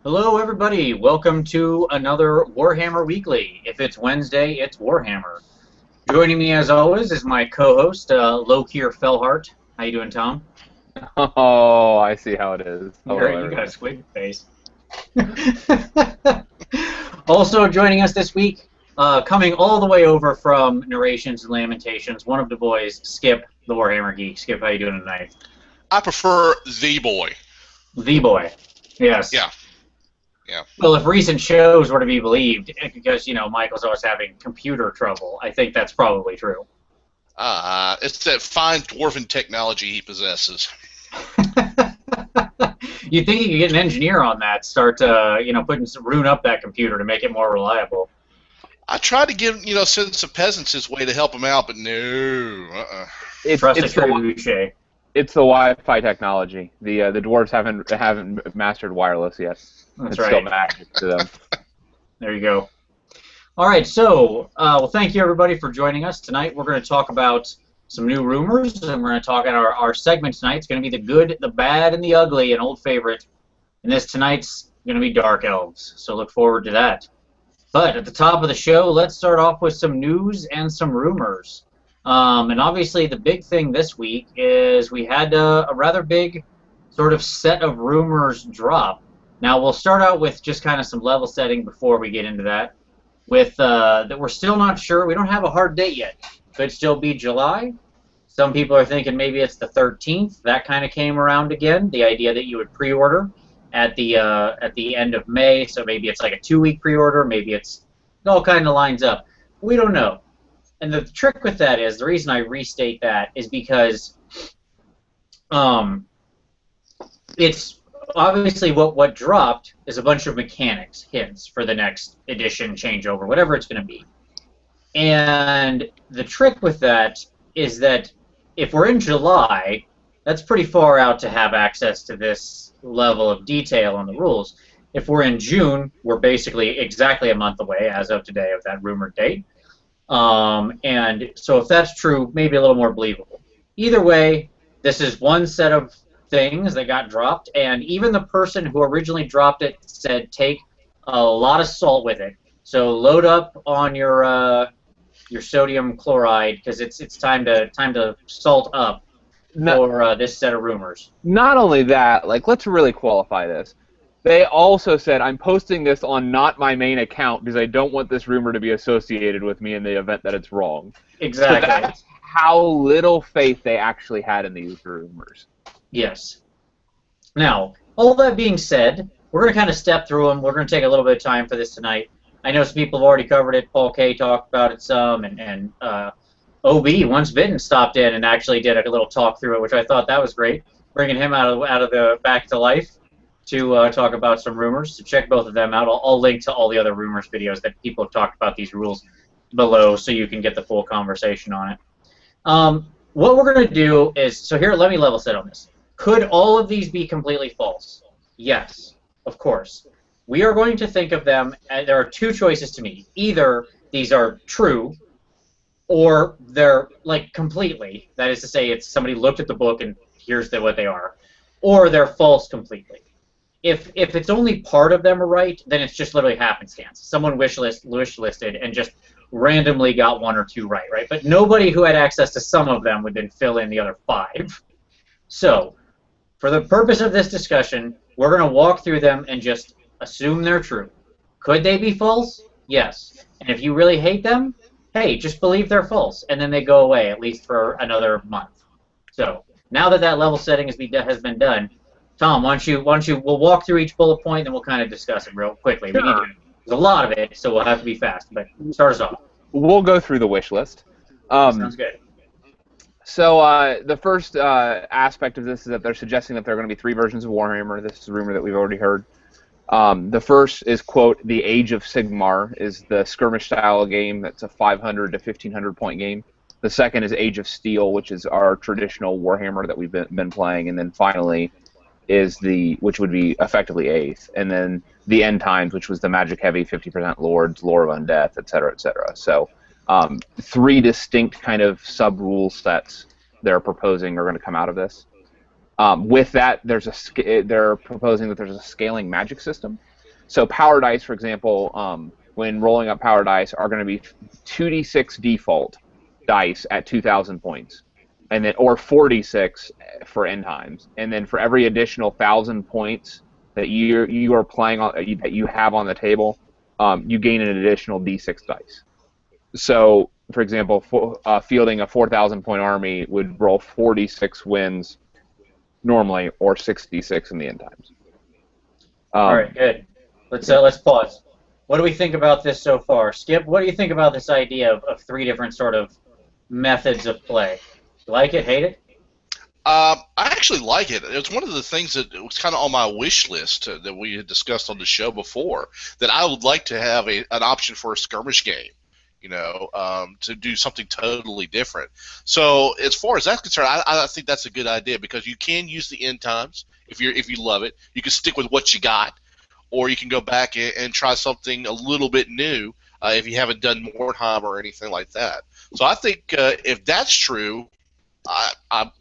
Hello, everybody. Welcome to another Warhammer Weekly. If it's Wednesday, it's Warhammer. Joining me, as always, is my co-host, Lokier Fellhart. How you doing, Tom? Oh, I see how it is. Hello, You got a everyone. squid face. Also joining us this week, coming all the way over from Narrations Lamentations, one of the boys, Skip the Warhammer Geek. Skip, how you doing tonight? I prefer the boy. The boy. Yes. Yeah. Yeah. Well, if recent shows were to be believed, because, Michael's always having computer trouble, I think that's probably true. It's that fine dwarven technology he possesses. You'd think you could get an engineer on that, start, rune up that computer to make it more reliable. I tried to send some peasants his way to help him out, but no. Trust a trebuchet. It's the Wi-Fi technology. The dwarves haven't mastered wireless yet. That's it's right. Still magic to them. There you go. All right, so well, thank you everybody for joining us tonight. We're going to talk about some new rumors, and we're going to talk about our segment tonight. It's going to be the good, the bad, and the ugly, an old favorite. And this tonight's going to be Dark Elves, so look forward to that. But at the top of the show, let's start off with some news and some rumors. And obviously, the big thing this week is we had a rather big sort of set of rumors drop. Now, we'll start out with just kind of some level setting before we get into that. With that we're still not sure. We don't have a hard date yet. Could still be July. Some people are thinking maybe it's the 13th. That kind of came around again. The idea that you would pre-order at the end of May. So maybe it's like a 2-week pre-order. Maybe it all kind of lines up. We don't know. And the trick with that is, the reason I restate that is because it's obviously what dropped is a bunch of mechanics hints for the next edition changeover, whatever it's going to be. And the trick with that is that if we're in July, that's pretty far out to have access to this level of detail on the rules. If we're in June, we're basically exactly a month away as of today of that rumored date. And so if that's true, maybe a little more believable. Either way, this is one set of things that got dropped, and even the person who originally dropped it said take a lot of salt with it. So load up on your sodium chloride, because it's time to salt up for this set of rumors. Not only that, let's really qualify this. They also said, I'm posting this on not my main account because I don't want this rumor to be associated with me in the event that it's wrong. Exactly. So that's how little faith they actually had in these rumors. Yes. Now, all that being said, we're going to kind of step through them. We're going to take a little bit of time for this tonight. I know some people have already covered it. Paul K. talked about it some, and OB, Once Bitten, stopped in and actually did a little talk through it, which I thought that was great, bringing him out of the back to life to talk about some rumors. So check both of them out. I'll link to all the other rumors videos that people have talked about these rules below so you can get the full conversation on it. What we're going to do is, so here, let me level set on this. Could all of these be completely false? Yes, of course. We are going to think of them, there are two choices to me. Either these are true, or they're, completely. That is to say, it's somebody looked at the book and here's what they are. Or they're false completely. If it's only part of them are right, then it's just literally happenstance. Someone wish listed and just randomly got 1 or 2 right? But nobody who had access to some of them would then fill in the other 5. So, for the purpose of this discussion, we're going to walk through them and just assume they're true. Could they be false? Yes. And if you really hate them, hey, just believe they're false, and then they go away, at least for another month. So, now that level setting has been done, Tom, why don't you, we'll walk through each bullet point, and then we'll kind of discuss it real quickly. Sure. There's a lot of it, so we'll have to be fast, but start us off. We'll go through the wish list. Sounds good. So the first aspect of this is that they're suggesting that there are going to be 3 versions of Warhammer. This is a rumor that we've already heard. The first is, quote, the Age of Sigmar, is the skirmish-style game that's a 500 to 1,500 point game. The second is Age of Steel, which is our traditional Warhammer that we've been playing. And then finally is which would be effectively 8th. And then the End Times, which was the magic-heavy 50% Lords, Lore of Undeath, etc., etc. So 3 distinct kind of sub-rule sets they're proposing are going to come out of this. With that, they're proposing that there's a scaling magic system. So power dice, for example, when rolling up power dice, are going to be 2d6 default dice at 2,000 points, and then or 46 for end times, and then for every additional 1,000 points that you are playing on that you have on the table, you gain an additional d6 dice. So, for example, fielding a 4,000 point army would roll 46 wins normally, or 66 in the end times. All right, good. Let's pause. What do we think about this so far? Skip, what do you think about this idea of 3 different sort of methods of play? Like it, hate it? I actually like it. It's one of the things that was kind of on my wish list that we had discussed on the show before, that I would like to have an option for a skirmish game, to do something totally different. So as far as that's concerned, I think that's a good idea, because you can use the end times if you love it. You can stick with what you got, or you can go back and try something a little bit new if you haven't done Warhammer or anything like that. So I think if that's true, I'm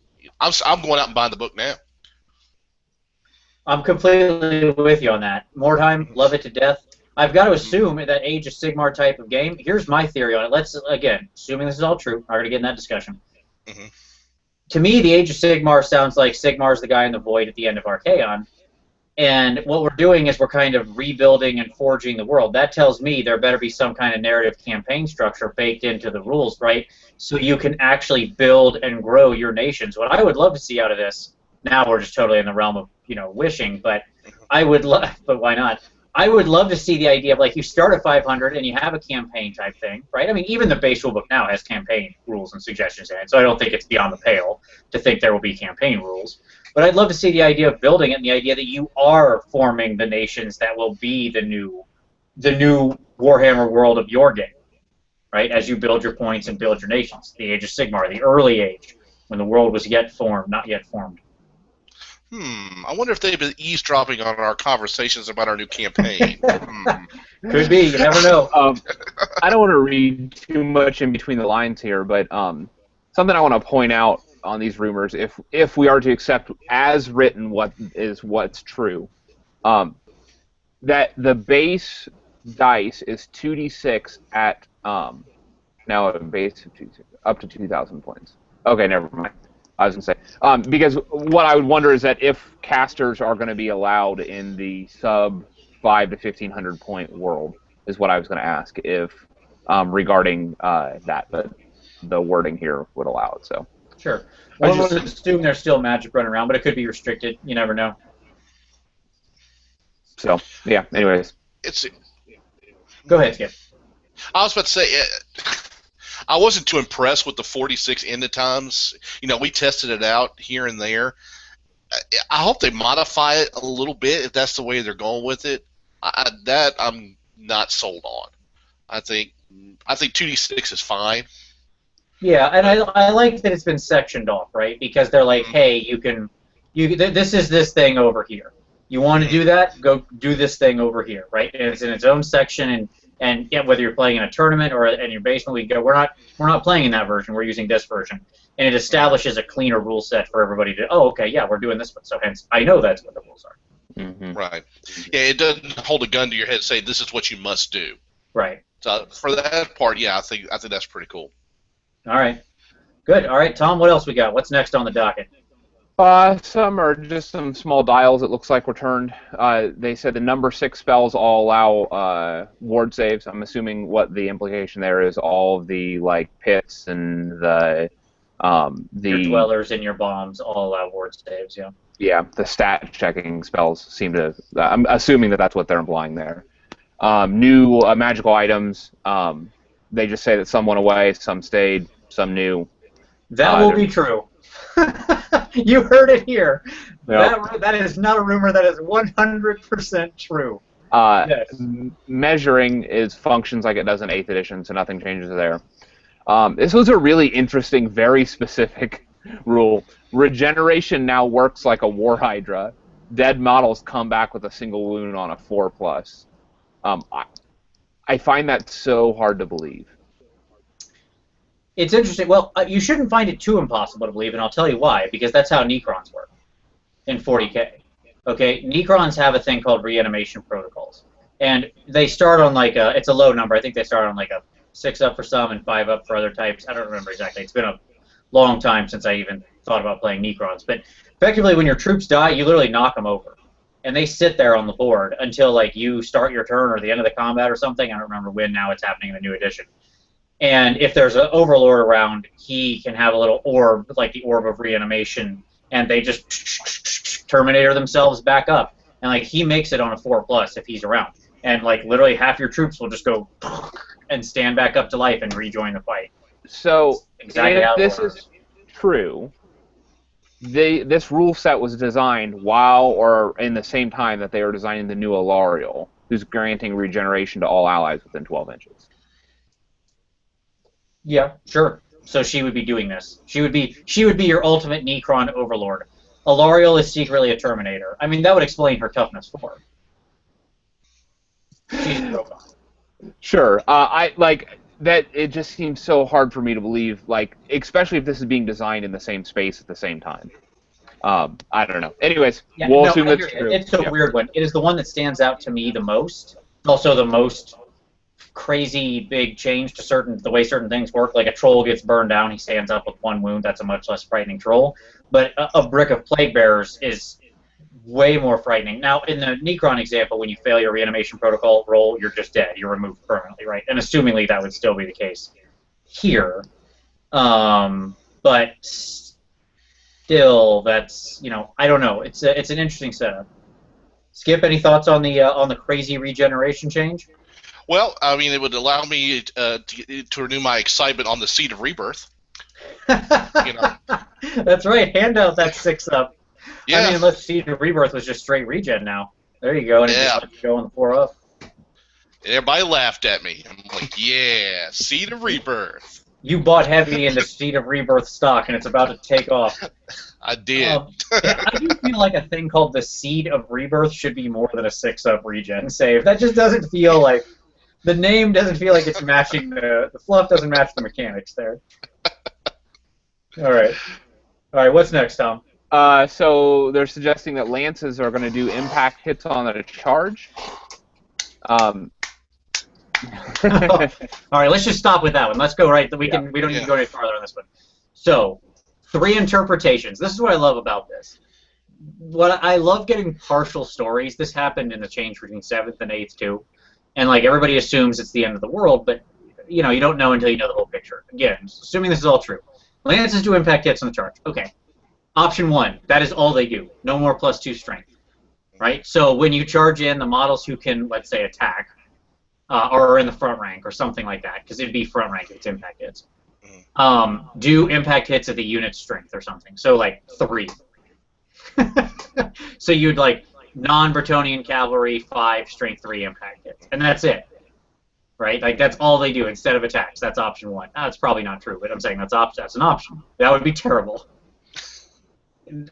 going out and buying the book now. I'm completely with you on that. More time, love it to death. I've got to assume that Age of Sigmar type of game. Here's my theory on it. Let's, again, assuming this is all true, I'm going to get in that discussion. Mm-hmm. To me, the Age of Sigmar sounds like Sigmar's the guy in the void at the end of Archaon. And what we're doing is we're kind of rebuilding and forging the world. That tells me there better be some kind of narrative campaign structure baked into the rules, right? So you can actually build and grow your nations. What I would love to see out of this, now we're just totally in the realm of, wishing, but I would love, but why not? I would love to see the idea of, like, you start at 500 and you have a campaign type thing, right? I mean, even the base rulebook now has campaign rules and suggestions in it, so I don't think it's beyond the pale to think there will be campaign rules. But I'd love to see the idea of building it, and the idea that you are forming the nations that will be the new Warhammer world of your game, right? As you build your points and build your nations. The Age of Sigmar, the early age, when the world was yet formed, not yet formed. I wonder if they've been eavesdropping on our conversations about our new campaign. Could be. You never know. I don't want to read too much in between the lines here, but something I want to point out on these rumors, if we are to accept as written what's true, that the base dice is 2d6 at now a base of 2d6 up to 2,000 points. Okay, never mind. I was going to say, because what I would wonder is that if casters are going to be allowed in the sub 5 to 1,500 point world, is what I was going to ask if regarding that, but the wording here would allow it. So sure. Well, I would assume there's still magic running around, but it could be restricted. You never know. So yeah. Anyways, Go ahead, Skip. I was about to say, I wasn't too impressed with the 46 end times. We tested it out here and there. I hope they modify it a little bit if that's the way they're going with it. That I'm not sold on. I think 2d6 is fine. Yeah, and I like that it's been sectioned off, right? Because they're like, hey, this is this thing over here. You want to do that? Go do this thing over here, right? And it's in its own section, and yeah, whether you're playing in a tournament or in your basement, we go. We're not playing in that version. We're using this version, and it establishes a cleaner rule set for everybody to. Oh, okay, yeah, we're doing this one. So hence, I know that's what the rules are. Mm-hmm. Right. Yeah, it doesn't hold a gun to your head and say this is what you must do. Right. So for that part, yeah, I think that's pretty cool. All right. Good. All right, Tom. What else we got? What's next on the docket? Some are just some small dials. It looks like were turned. They said the number 6 spells all allow ward saves. I'm assuming what the implication there is all of the pits and the your dwellers and your bombs all allow ward saves. Yeah. Yeah, the stat checking spells seem to. I'm assuming that's what they're implying there. New magical items. They just say that some went away, some stayed, some new. That will be true. You heard it here. Yep. That is not a rumor. That is 100% true. Yes. Measuring functions like it does in 8th edition, so nothing changes there. This was a really interesting, very specific rule. Regeneration now works like a War Hydra. Dead models come back with a single wound on a 4+. I find that so hard to believe. It's interesting. Well, you shouldn't find it too impossible to believe, and I'll tell you why. Because that's how Necrons work in 40K. Okay, Necrons have a thing called reanimation protocols. and they start on like it's a low number. I think they start on like a 6 up for some and 5 up for other types. I don't remember exactly. It's been a long time since I even thought about playing Necrons. But effectively, when your troops die, you literally knock them over, and they sit there on the board until like you start your turn or the end of the combat or something. I don't remember when. Now it's happening in the new edition. And if there's an Overlord around, he can have a little orb, like the Orb of Reanimation, and they just Terminator themselves back up. And like he makes it on a 4+ if he's around. And like literally half your troops will just go and stand back up to life and rejoin the fight. So exactly if this is true, this rule set was designed while or in the same time that they were designing the new Alarial, who's granting regeneration to all allies within 12 inches. Yeah, sure. So she would be doing this. She would be your ultimate Necron overlord. Alarial is secretly a Terminator. I mean, that would explain her toughness 4. She's a robot. Sure. I like that. It just seems so hard for me to believe, like, especially if this is being designed in the same space at the same time. I don't know. Anyways, yeah, we'll assume that's true. It's a weird one. It is the one that stands out to me the most. Also, the most crazy big change to the way certain things work. Like a troll gets burned down, he stands up with 1 wound. That's a much less frightening troll. But a brick of plague bearers is way more frightening. Now, in the Necron example, when you fail your reanimation protocol roll, you're just dead. You're removed permanently, right? And assumingly that would still be the case here. But still, that's, I don't know. It's an interesting setup. Skip, any thoughts on the crazy regeneration change? Well, I mean, it would allow me to renew my excitement on the Seed of Rebirth. That's right. Hand out that 6 up. Yeah. I mean, unless Seed of Rebirth was just straight regen now. There you go, and it just lets you go on the 4 up. Everybody laughed at me. I'm like, yeah, Seed of Rebirth. You bought heavy into Seed of Rebirth stock, and it's about to take off. I did. I do feel like a thing called the Seed of Rebirth should be more than a 6 up regen save. That just doesn't feel like... The name doesn't feel like it's matching the fluff doesn't match the mechanics there. All right. What's next, Tom? So they're suggesting that lances are going to do impact hits on a charge. All right, let's just stop with that one. Let's go right. We don't need to go any farther on this one. So, 3 interpretations. This is what I love about this. What I love getting partial stories. This happened in the change between 7th and 8th too. And like everybody assumes it's the end of the world, but you don't know until you know the whole picture. Again, assuming this is all true. Lances do impact hits on the charge. Okay. Option 1, that is all they do. No more +2 strength. Right? So when you charge in, the models who can, let's say, attack are in the front rank or something like that, because it'd be front rank if it's impact hits. Do impact hits at the unit strength or something. So like 3. So you'd like non-Bretonnian cavalry 5 strength 3 impact hits, and that's it, right? Like that's all they do instead of attacks. That's option 1. That's probably not true, but I'm saying that's an option. That would be terrible.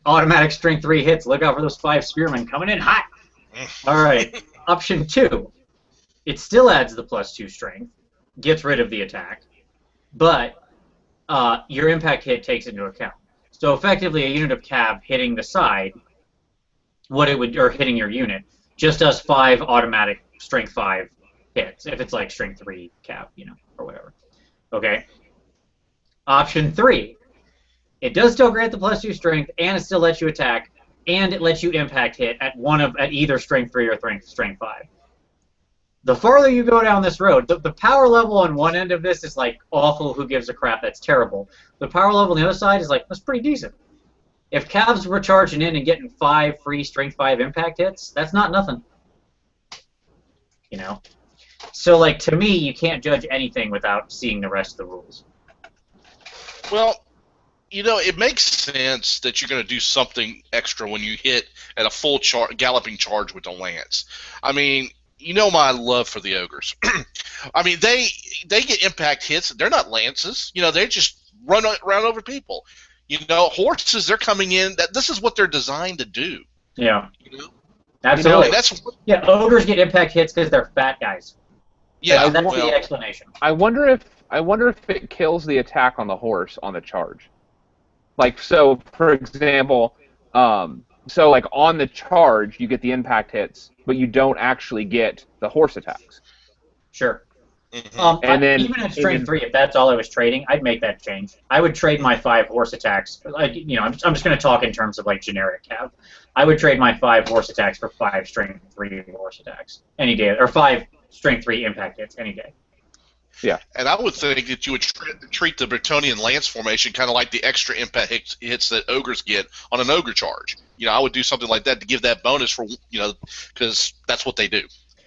Automatic strength 3 hits. Look out for those 5 spearmen coming in hot. All right. Option 2. It still adds the +2 strength, gets rid of the attack, but your impact hit takes into account. So effectively, a unit of cav hitting the side. Or hitting your unit, just does 5 automatic strength 5 hits, if it's like strength 3 cav, or whatever. Okay. Option 3, it does still grant the +2 strength, and it still lets you attack, and it lets you impact hit at either strength 3 or strength 5. The farther you go down this road, the power level on one end of this is like awful, who gives a crap, that's terrible. The power level on the other side is like, that's pretty decent. If Cavs were charging in and getting 5 free strength 5 impact hits, that's not nothing. So, like, to me, you can't judge anything without seeing the rest of the rules. Well, it makes sense that you're going to do something extra when you hit at a full galloping charge with the lance. I mean, my love for the ogres. I mean, they get impact hits. They're not lances. They just run over people. Horses, they're coming in. This is what they're designed to do. Yeah. Absolutely. And ogres get impact hits because they're fat guys. Yeah, that's the explanation. I wonder if it kills the attack on the horse on the charge. Like, so, for example, So, like, on the charge, you get the impact hits, but you don't actually get the horse attacks. Sure. Mm-hmm. And then Even at strength 3, if that's all I was trading, I'd make that change. I would trade my 5 horse attacks. Like, you know, I'm just going to talk in terms of like generic cav. I would trade my 5 horse attacks for 5 strength 3 horse attacks any day, or 5 strength 3 impact hits any day. Yeah. And I would think that you would treat the Bretonian Lance formation kind of like the extra impact hits that ogres get on an ogre charge. You know, I would do something like that to give that bonus for, you know, because that's what they do,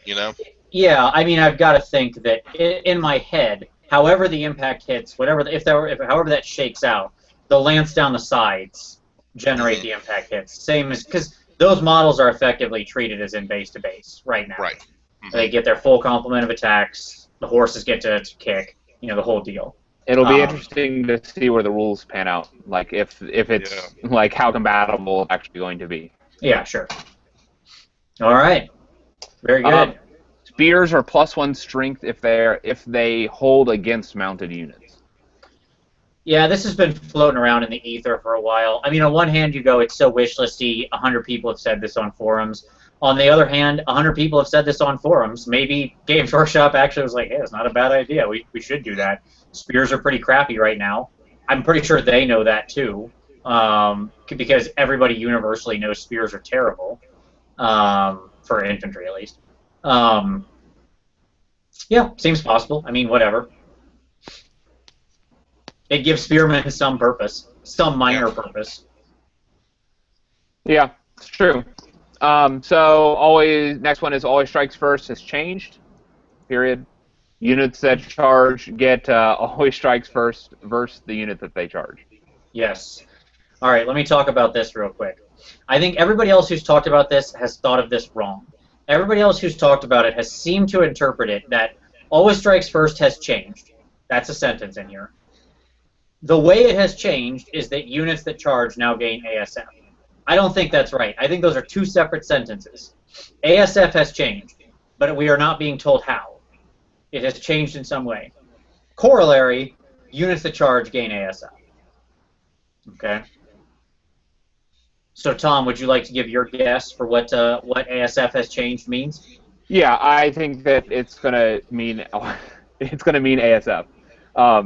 you know? Yeah, I mean, I've got to think that in my head, however the impact hits, however that shakes out, the lance down the sides generate the impact hits. Same as, because those models are effectively treated as in base to base right now. Right. Mm-hmm. They get their full complement of attacks. The horses get to kick. You know, the whole deal. It'll be interesting to see where the rules pan out. Like if it's like how compatible it's actually going to be. Yeah, sure. All right. Very good. Spears are +1 strength if they hold against mounted units. Yeah, this has been floating around in the ether for a while. I mean, on one hand, you go, it's so wish listy. 100 people have said this on forums. On the other hand, 100 people have said this on forums. Maybe Games Workshop actually was like, hey, it's not a bad idea. We should do that. Spears are pretty crappy right now. I'm pretty sure they know that too, because everybody universally knows spears are terrible, for infantry at least. Yeah, seems possible. I mean, whatever. It gives spearmen some purpose, some minor purpose. Yeah, it's true. So next one is always strikes first has changed. Period. Units that charge get always strikes first versus the unit that they charge. Yes. All right, let me talk about this real quick. I think everybody else who's talked about this has thought of this wrong. Everybody else who's talked about it has seemed to interpret it that always strikes first has changed. That's a sentence in here. The way it has changed is that units that charge now gain ASF. I don't think that's right. I think those are two separate sentences. ASF has changed, but we are not being told how. It has changed in some way. Corollary, units that charge gain ASF. Okay. So Tom, would you like to give your guess for what ASF has changed means? Yeah, I think that it's gonna mean ASF.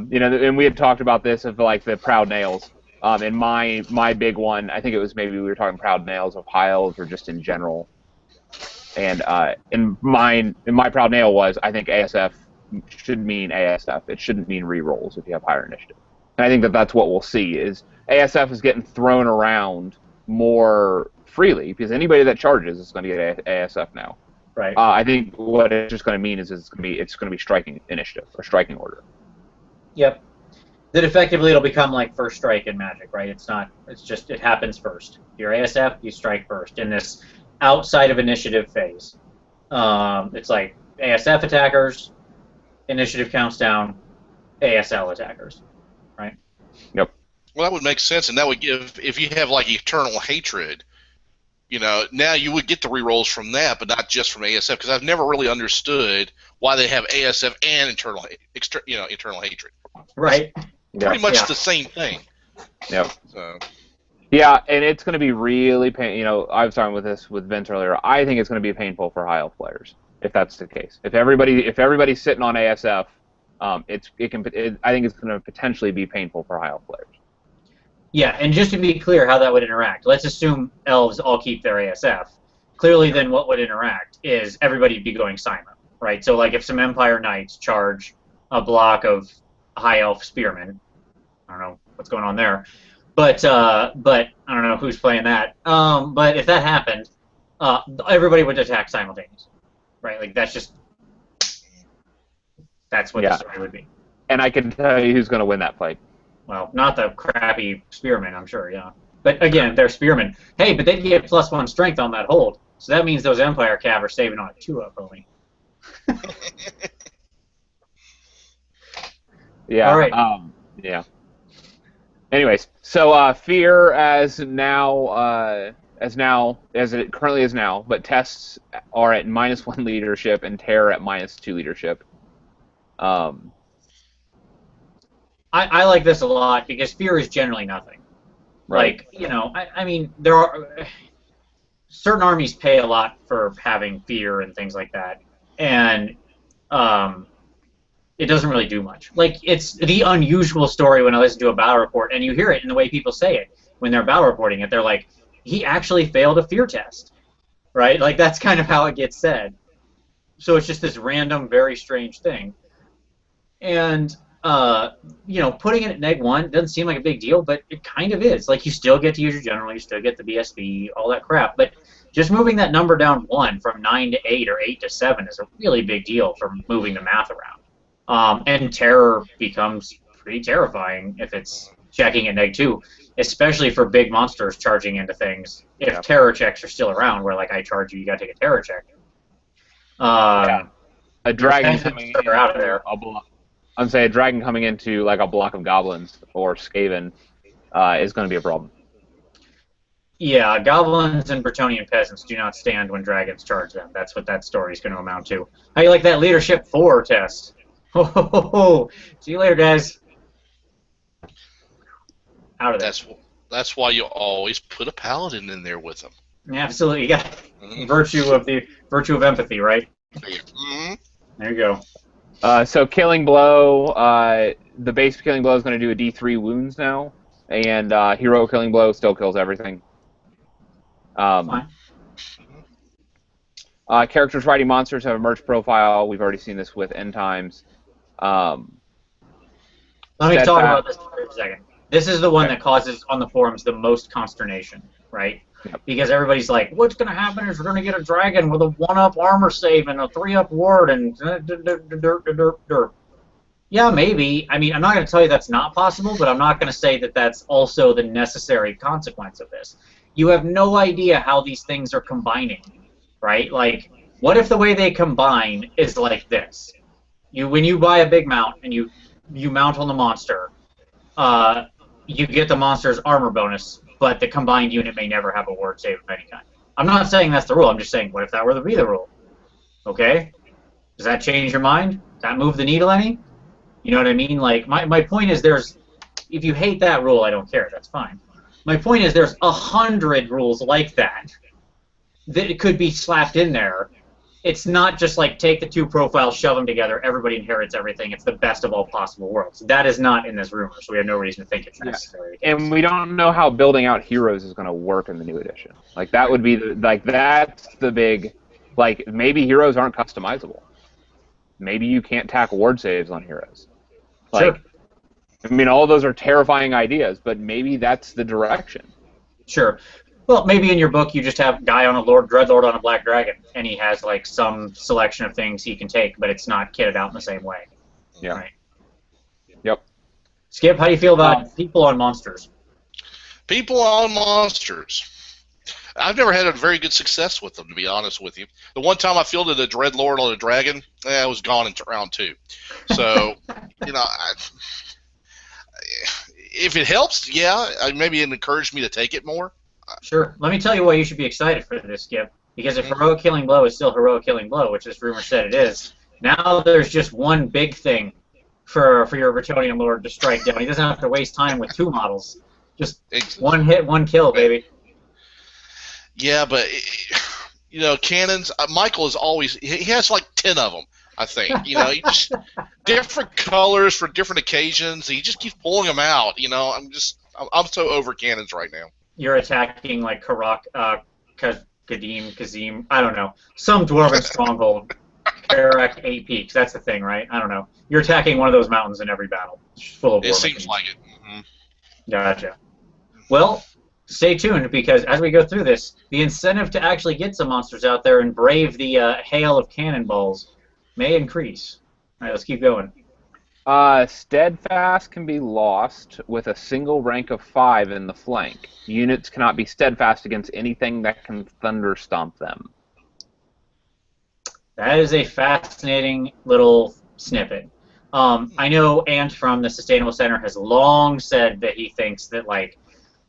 You know, and we had talked about this of like the proud nails. And my big one, I think it was maybe we were talking proud nails of high elves or just in general. And in my proud nail was I think ASF should mean ASF. It shouldn't mean rerolls if you have higher initiative. And I think that that's what we'll see is ASF is getting thrown around more freely because anybody that charges is going to get ASF now. Right. I think what it's just going to mean is it's going to be striking initiative or striking order. Yep. That effectively it'll become like first strike in Magic, right? It's not. It's just it happens first. Your ASF, you strike first in this outside of initiative phase. It's like ASF attackers, initiative counts down, ASL attackers, right? Yep. Well, that would make sense, and that would give, if you have like eternal hatred, you know, now you would get the rerolls from that, but not just from ASF, because I've never really understood why they have ASF and eternal hatred. Right. Pretty much the same thing. Yep. So. Yeah, and it's going to be really painful. You know, I was talking with this with Vince earlier. I think it's going to be painful for high elf players if that's the case. If everybody's sitting on ASF, I think it's going to potentially be painful for high elf players. Yeah, and just to be clear how that would interact, let's assume elves all keep their ASF. Clearly then what would interact is everybody would be going silent, right? So like if some Empire Knights charge a block of high elf spearmen, I don't know what's going on there, but I don't know who's playing that. But if that happened, everybody would attack simultaneously, right? Like that's what the story would be. And I can tell you who's going to win that fight. Well, not the crappy spearmen, I'm sure, yeah. But again, they're spearmen. Hey, but they get +1 strength on that hold, so that means those Empire Cav are saving on a 2-up only. Yeah. All right. Yeah. Anyways, so fear as it currently is now, but tests are at -1 leadership and terror at -2 leadership. I like this a lot because fear is generally nothing. Right. Like, you know, I mean, there are certain armies pay a lot for having fear and things like that, and it doesn't really do much. Like, it's the unusual story when I listen to a battle report, and you hear it in the way people say it when they're battle reporting it. They're like, he actually failed a fear test, right? Like, that's kind of how it gets said. So it's just this random, very strange thing. And, putting it at -1 doesn't seem like a big deal, but it kind of is. Like, you still get to use your general, you still get the BSB, all that crap. But just moving that number down 1 from 9 to 8 or 8 to 7 is a really big deal for moving the math around. And terror becomes pretty terrifying if it's checking at -2, especially for big monsters charging into things. If terror checks are still around, where like I charge you, you gotta take a terror check. A dragon coming in out of there. I'm saying a dragon coming into like a block of goblins or Skaven is going to be a problem. Yeah, goblins and Bretonnian peasants do not stand when dragons charge them. That's what that story is going to amount to. How you like that leadership 4 test? Ho. See you later, guys. Out of there. That's why you always put a paladin in there with them. Absolutely, you got virtue of empathy, right? Mm-hmm. There you go. So killing blow, the base killing blow is going to do a D3 wounds now, and hero killing blow still kills everything. Characters riding monsters have a merge profile. We've already seen this with End Times. Let me talk about this for a second. This is the one that causes on the forums the most consternation, right? Yep. Because everybody's like, what's going to happen is we're going to get a dragon with a 1-up armor save and a 3-up ward and yeah, maybe. I mean, I'm not going to tell you that's not possible, but I'm not going to say that that's also the necessary consequence of this. You have no idea how these things are combining, right? Like, what if the way they combine is like this? When you buy a big mount and you mount on the monster, you get the monster's armor bonus, but the combined unit may never have a ward save of any kind. I'm not saying that's the rule. I'm just saying, what if that were to be the rule? Okay? Does that change your mind? Does that move the needle any? You know what I mean? Like, my point is if you hate that rule, I don't care. That's fine. My point is there's 100 rules like that it could be slapped in there. It's not just like take the 2 profiles, shove them together, everybody inherits everything. It's the best of all possible worlds. That is not in this rumor, so we have no reason to think it's necessary. Yeah. And we don't know how building out heroes is going to work in the new edition. Like, that would be that's the big, like, maybe heroes aren't customizable. Maybe you can't tack ward saves on heroes. Like, sure. I mean, all those are terrifying ideas, but maybe that's the direction. Sure. Well, maybe in your book you just have a guy on a Dreadlord on a Black Dragon, and he has like some selection of things he can take, but it's not kitted out in the same way. Yeah. Right. Yep. Skip, how do you feel about people on monsters? People on monsters. I've never had a very good success with them, to be honest with you. The one time I fielded a Dreadlord on a dragon, I was gone in round 2. So, if it helps, yeah, maybe it encouraged me to take it more. Sure. Let me tell you why you should be excited for this, Skip. Because if Heroic Killing Blow is still Heroic Killing Blow, which this rumor said it is, now there's just one big thing for your Bretonnian Lord to strike down. He doesn't have to waste time with 2 models. Just one hit, one kill, baby. Yeah, but, cannons, Michael is always, he has like 10 of them, I think. He just, different colors for different occasions. He just keeps pulling them out. I'm so over cannons right now. You're attacking like Karak, Kazim, I don't know. Some dwarven stronghold. Karak 8 peaks, that's the thing, right? I don't know. You're attacking one of those mountains in every battle. It's full of It seems like it. Mm-hmm. Gotcha. Well, stay tuned, because as we go through this, the incentive to actually get some monsters out there and brave the hail of cannonballs may increase. All right, let's keep going. Steadfast can be lost with a single rank of 5 in the flank. Units cannot be steadfast against anything that can thunder stomp them. That is a fascinating little snippet. I know Ant from the Sustainable Center has long said that he thinks that, like,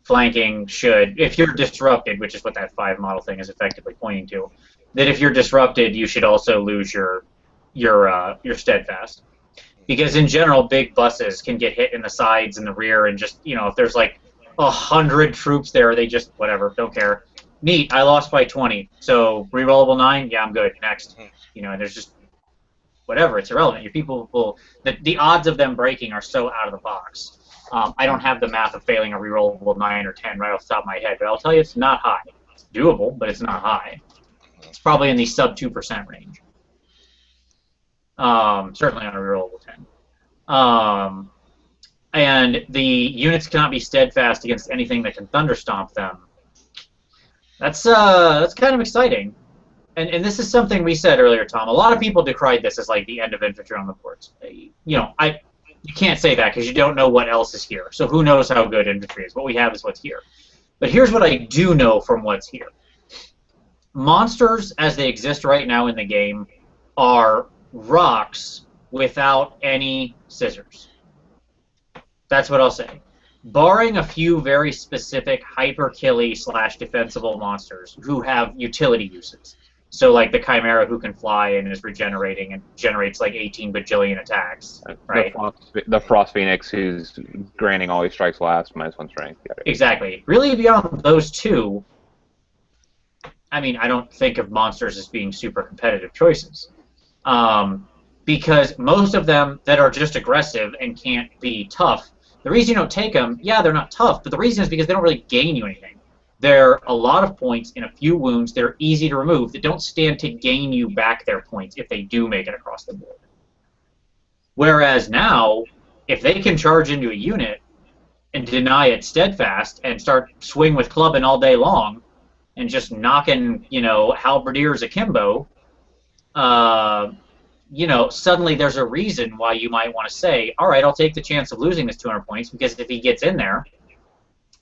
flanking should, if you're disrupted, which is what that 5 model thing is effectively pointing to, that if you're disrupted, you should also lose your steadfast. Because in general, big buses can get hit in the sides and the rear, and just, if there's like 100 troops there, they just, whatever, don't care. neat, I lost by 20. So rerollable 9, yeah, I'm good. Next. You know, and there's just whatever. It's irrelevant. Your people will the odds of them breaking are so out of the box. I don't have the math of failing a rerollable 9 or 10 right off the top of my head, but I'll tell you it's not high. It's doable, but it's not high. It's probably in the sub 2% range. Certainly on a rerollable 10. And the units cannot be steadfast against anything that can thunderstomp them. That's kind of exciting. And this is something we said earlier, Tom. A lot of people decried this as like the end of infantry on the boards. You know, you can't say that because you don't know what else is here. So who knows how good infantry is? What we have is what's here. But here's what I do know from what's here. Monsters, as they exist right now in the game, are rocks without any scissors. That's what I'll say. Barring a few very specific hyper-killy / defensible monsters who have utility uses. So like the Chimera who can fly and is regenerating and generates like 18 bajillion attacks, right? The Frost Phoenix who's granting always strikes last, -1 strength. Exactly. Really beyond those two, I mean, I don't think of monsters as being super competitive choices. Because most of them that are just aggressive and can't be tough, the reason you don't take them, yeah, they're not tough, but the reason is because they don't really gain you anything. They're a lot of points in a few wounds that are easy to remove that don't stand to gain you back their points if they do make it across the board. Whereas now, if they can charge into a unit and deny it steadfast and start swing with clubbing all day long and just knocking, you know, halberdiers akimbo, you know, suddenly there's a reason why you might want to say, all right, I'll take the chance of losing this 200 points because if he gets in there,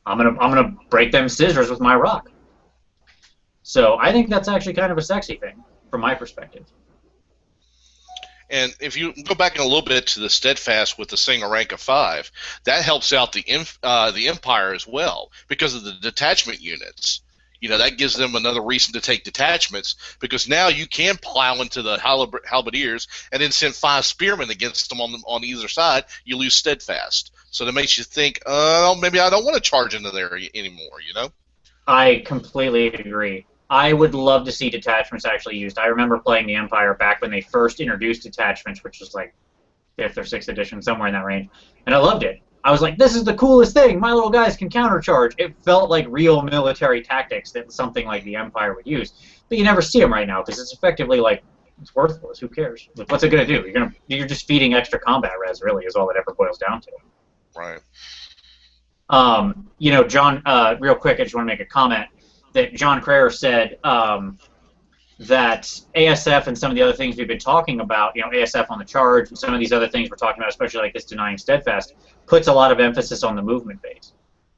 I'm gonna break them scissors with my rock. So I think that's actually kind of a sexy thing from my perspective. And if you go back in a little bit to the steadfast with the single rank of 5, that helps out the Empire as well because of the detachment units. You know, that gives them another reason to take detachments because now you can plow into the halberdiers and then send 5 spearmen against them on either side. You lose steadfast. So that makes you think, maybe I don't want to charge into there anymore, you know? I completely agree. I would love to see detachments actually used. I remember playing the Empire back when they first introduced detachments, which was like 5th or 6th edition, somewhere in that range, and I loved it. I was like, this is the coolest thing. My little guys can countercharge. It felt like real military tactics that something like the Empire would use. But you never see them right now because it's effectively like, it's worthless. Who cares? Like, what's it going to do? You're just feeding extra combat res, really, is all it ever boils down to. Right. You know, John, real quick, I just want to make a comment that John Crayer said that ASF and some of the other things we've been talking about, you know, ASF on the charge and some of these other things we're talking about, especially like this denying steadfast, puts a lot of emphasis on the movement phase.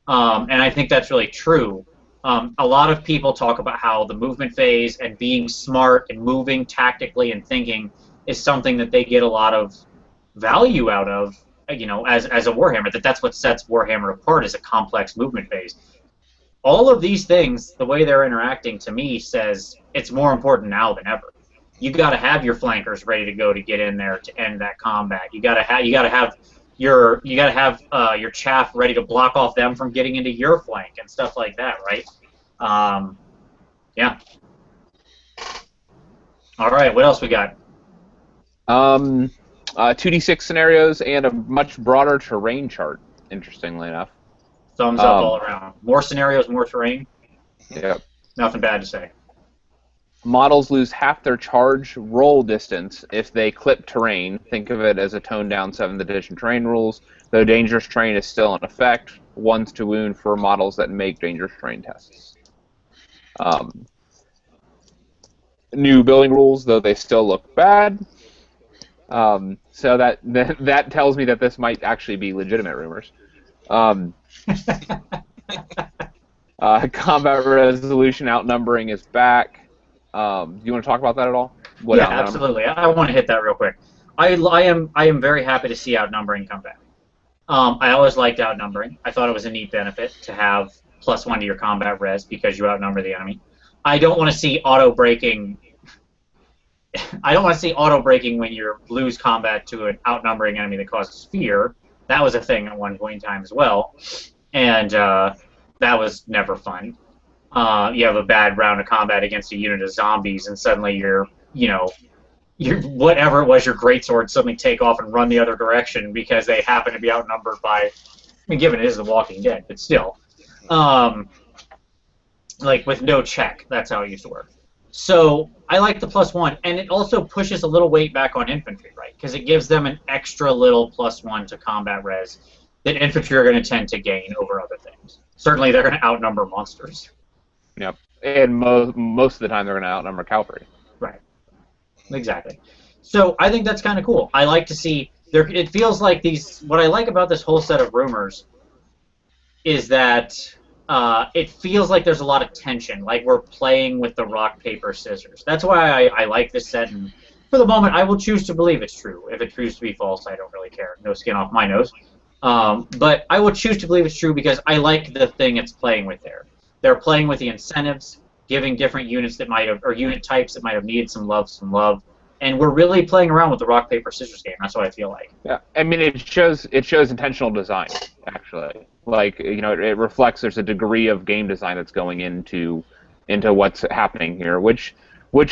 And I think that's really true. A lot of people talk about how the movement phase and being smart and moving tactically and thinking is something that they get a lot of value out of, you know, as a Warhammer, that's what sets Warhammer apart is a complex movement phase. All of these things, the way they're interacting, to me, says it's more important now than ever. You got to have your flankers ready to go to get in there to end that combat. You got to have your chaff ready to block off them from getting into your flank and stuff like that, right? Yeah. All right, what else we got? 2d6 scenarios and a much broader terrain chart, interestingly enough. Thumbs up all around. More scenarios, more terrain. Yep. Nothing bad to say. Models lose half their charge roll distance if they clip terrain. Think of it as a toned-down 7th edition terrain rules. Though dangerous terrain is still in effect, 1s to wound for models that make dangerous terrain tests. New building rules, though they still look bad. So that tells me that this might actually be legitimate rumors. Combat resolution outnumbering is back. Do you want to talk about that at all? Yeah, absolutely. I want to hit that real quick. I am very happy to see outnumbering come back. I always liked outnumbering. I thought it was a neat benefit to have +1 to your combat res because you outnumber the enemy. I don't want to see auto braking. I don't want to see auto braking when you lose combat to an outnumbering enemy that causes fear. That was a thing at one point in time as well, and that was never fun. you have a bad round of combat against a unit of zombies, and suddenly your whatever it was, your greatsword suddenly take off and run the other direction because they happen to be outnumbered by. I mean, given it is The Walking Dead, but still, like with no check. That's how it used to work. So I like the +1, and it also pushes a little weight back on infantry, right? Because it gives them an extra little +1 to combat res that infantry are going to tend to gain over other things. Certainly, they're going to outnumber monsters. Yep, and most of the time they're going to outnumber cavalry. Right. Exactly. So I think that's kind of cool. I like to see there. It feels like these. What I like about this whole set of rumors is that it feels like there's a lot of tension, like we're playing with the rock, paper, scissors. That's why I like this set, and for the moment, I will choose to believe it's true. If it proves to be false, I don't really care. No skin off my nose. But I will choose to believe it's true because I like the thing it's playing with there. They're playing with the incentives, giving different units that might have, or unit types that might have needed some love, and we're really playing around with the rock, paper, scissors game. That's what I feel like. Yeah, I mean, it shows intentional design, actually. Like, you know, it reflects there's a degree of game design that's going into what's happening here, which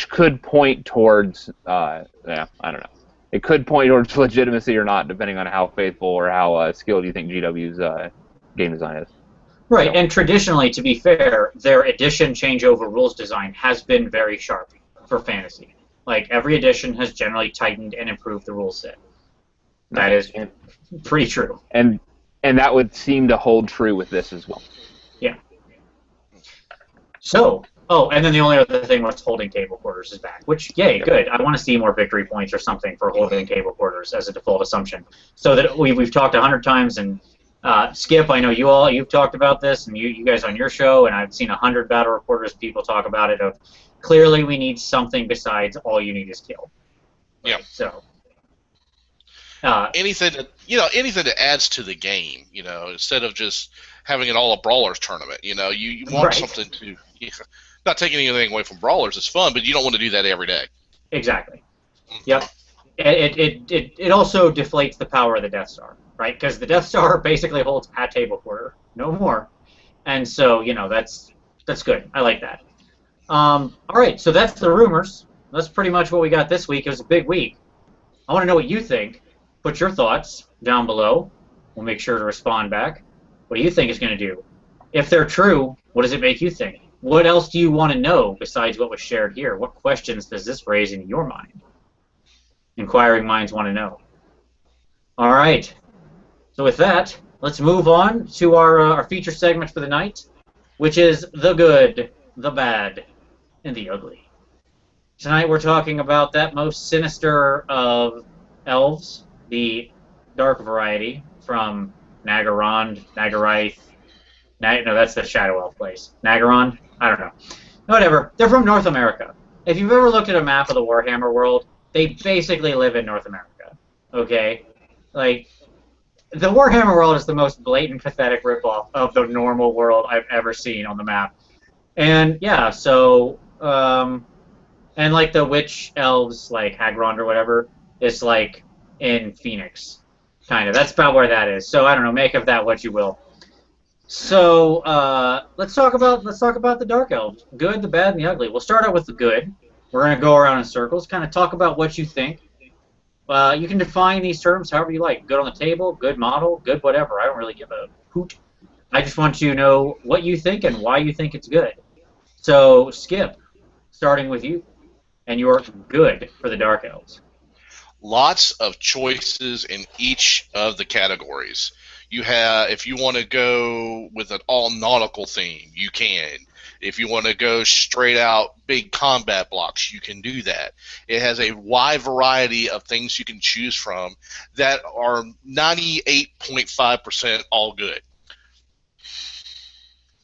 could point towards, I don't know. It could point towards legitimacy or not, depending on how faithful or how skilled you think GW's game design is. Right, and traditionally, to be fair, their edition changeover rules design has been very sharp for fantasy. Like, every edition has generally tightened and improved the rule set. That is pretty true. And that would seem to hold true with this as well. Yeah. So, and then the only other thing was holding table quarters is back, which, yay, good. I want to see more victory points or something for holding table quarters as a default assumption. So that we've talked 100 times, and Skip, I know you've talked about this, and you guys on your show, and I've seen 100 battle reporters, people talk about it, of clearly we need something besides all you need is kill. Yeah. So anything that adds to the game, instead of just having it all a brawlers tournament, you want something to not taking anything away from brawlers. It's fun, but you don't want to do that every day. Exactly. Yep. It also deflates the power of the Death Star, right? Because the Death Star basically holds a table quarter, no more, and so that's good. I like that. All right, so that's the rumors. That's pretty much what we got this week. It was a big week. I want to know what you think. Put your thoughts down below. We'll make sure to respond back. What do you think it's going to do? If they're true, what does it make you think? What else do you want to know besides what was shared here? What questions does this raise in your mind? Inquiring minds want to know. All right. So with that, let's move on to our feature segment for the night, which is the good, the bad, and the ugly. Tonight we're talking about that most sinister of elves, the dark variety from Nagarond, Nagarith. No, that's the Shadow Elf place. Nagarond? I don't know. Whatever. They're from North America. If you've ever looked at a map of the Warhammer world, they basically live in North America. Okay? Like, the Warhammer world is the most blatant, pathetic ripoff of the normal world I've ever seen on the map. And, yeah, so, and, like, the witch elves, like Hagrond or whatever, is, like, in Phoenix, kind of. That's about where that is. So, I don't know, make of that what you will. So, let's talk about the Dark Elves. Good, the bad, and the ugly. We'll start out with the good. We're going to go around in circles, kind of talk about what you think. You can define these terms however you like. Good on the table, good model, good whatever. I don't really give a hoot. I just want you to know what you think and why you think it's good. So, Skip, starting with you, and your good for the Dark Elves. Lots of choices in each of the categories. You have, if you want to go with an all-nautical theme, you can. If you want to go straight out big combat blocks, you can do that. It has a wide variety of things you can choose from that are 98.5% all good.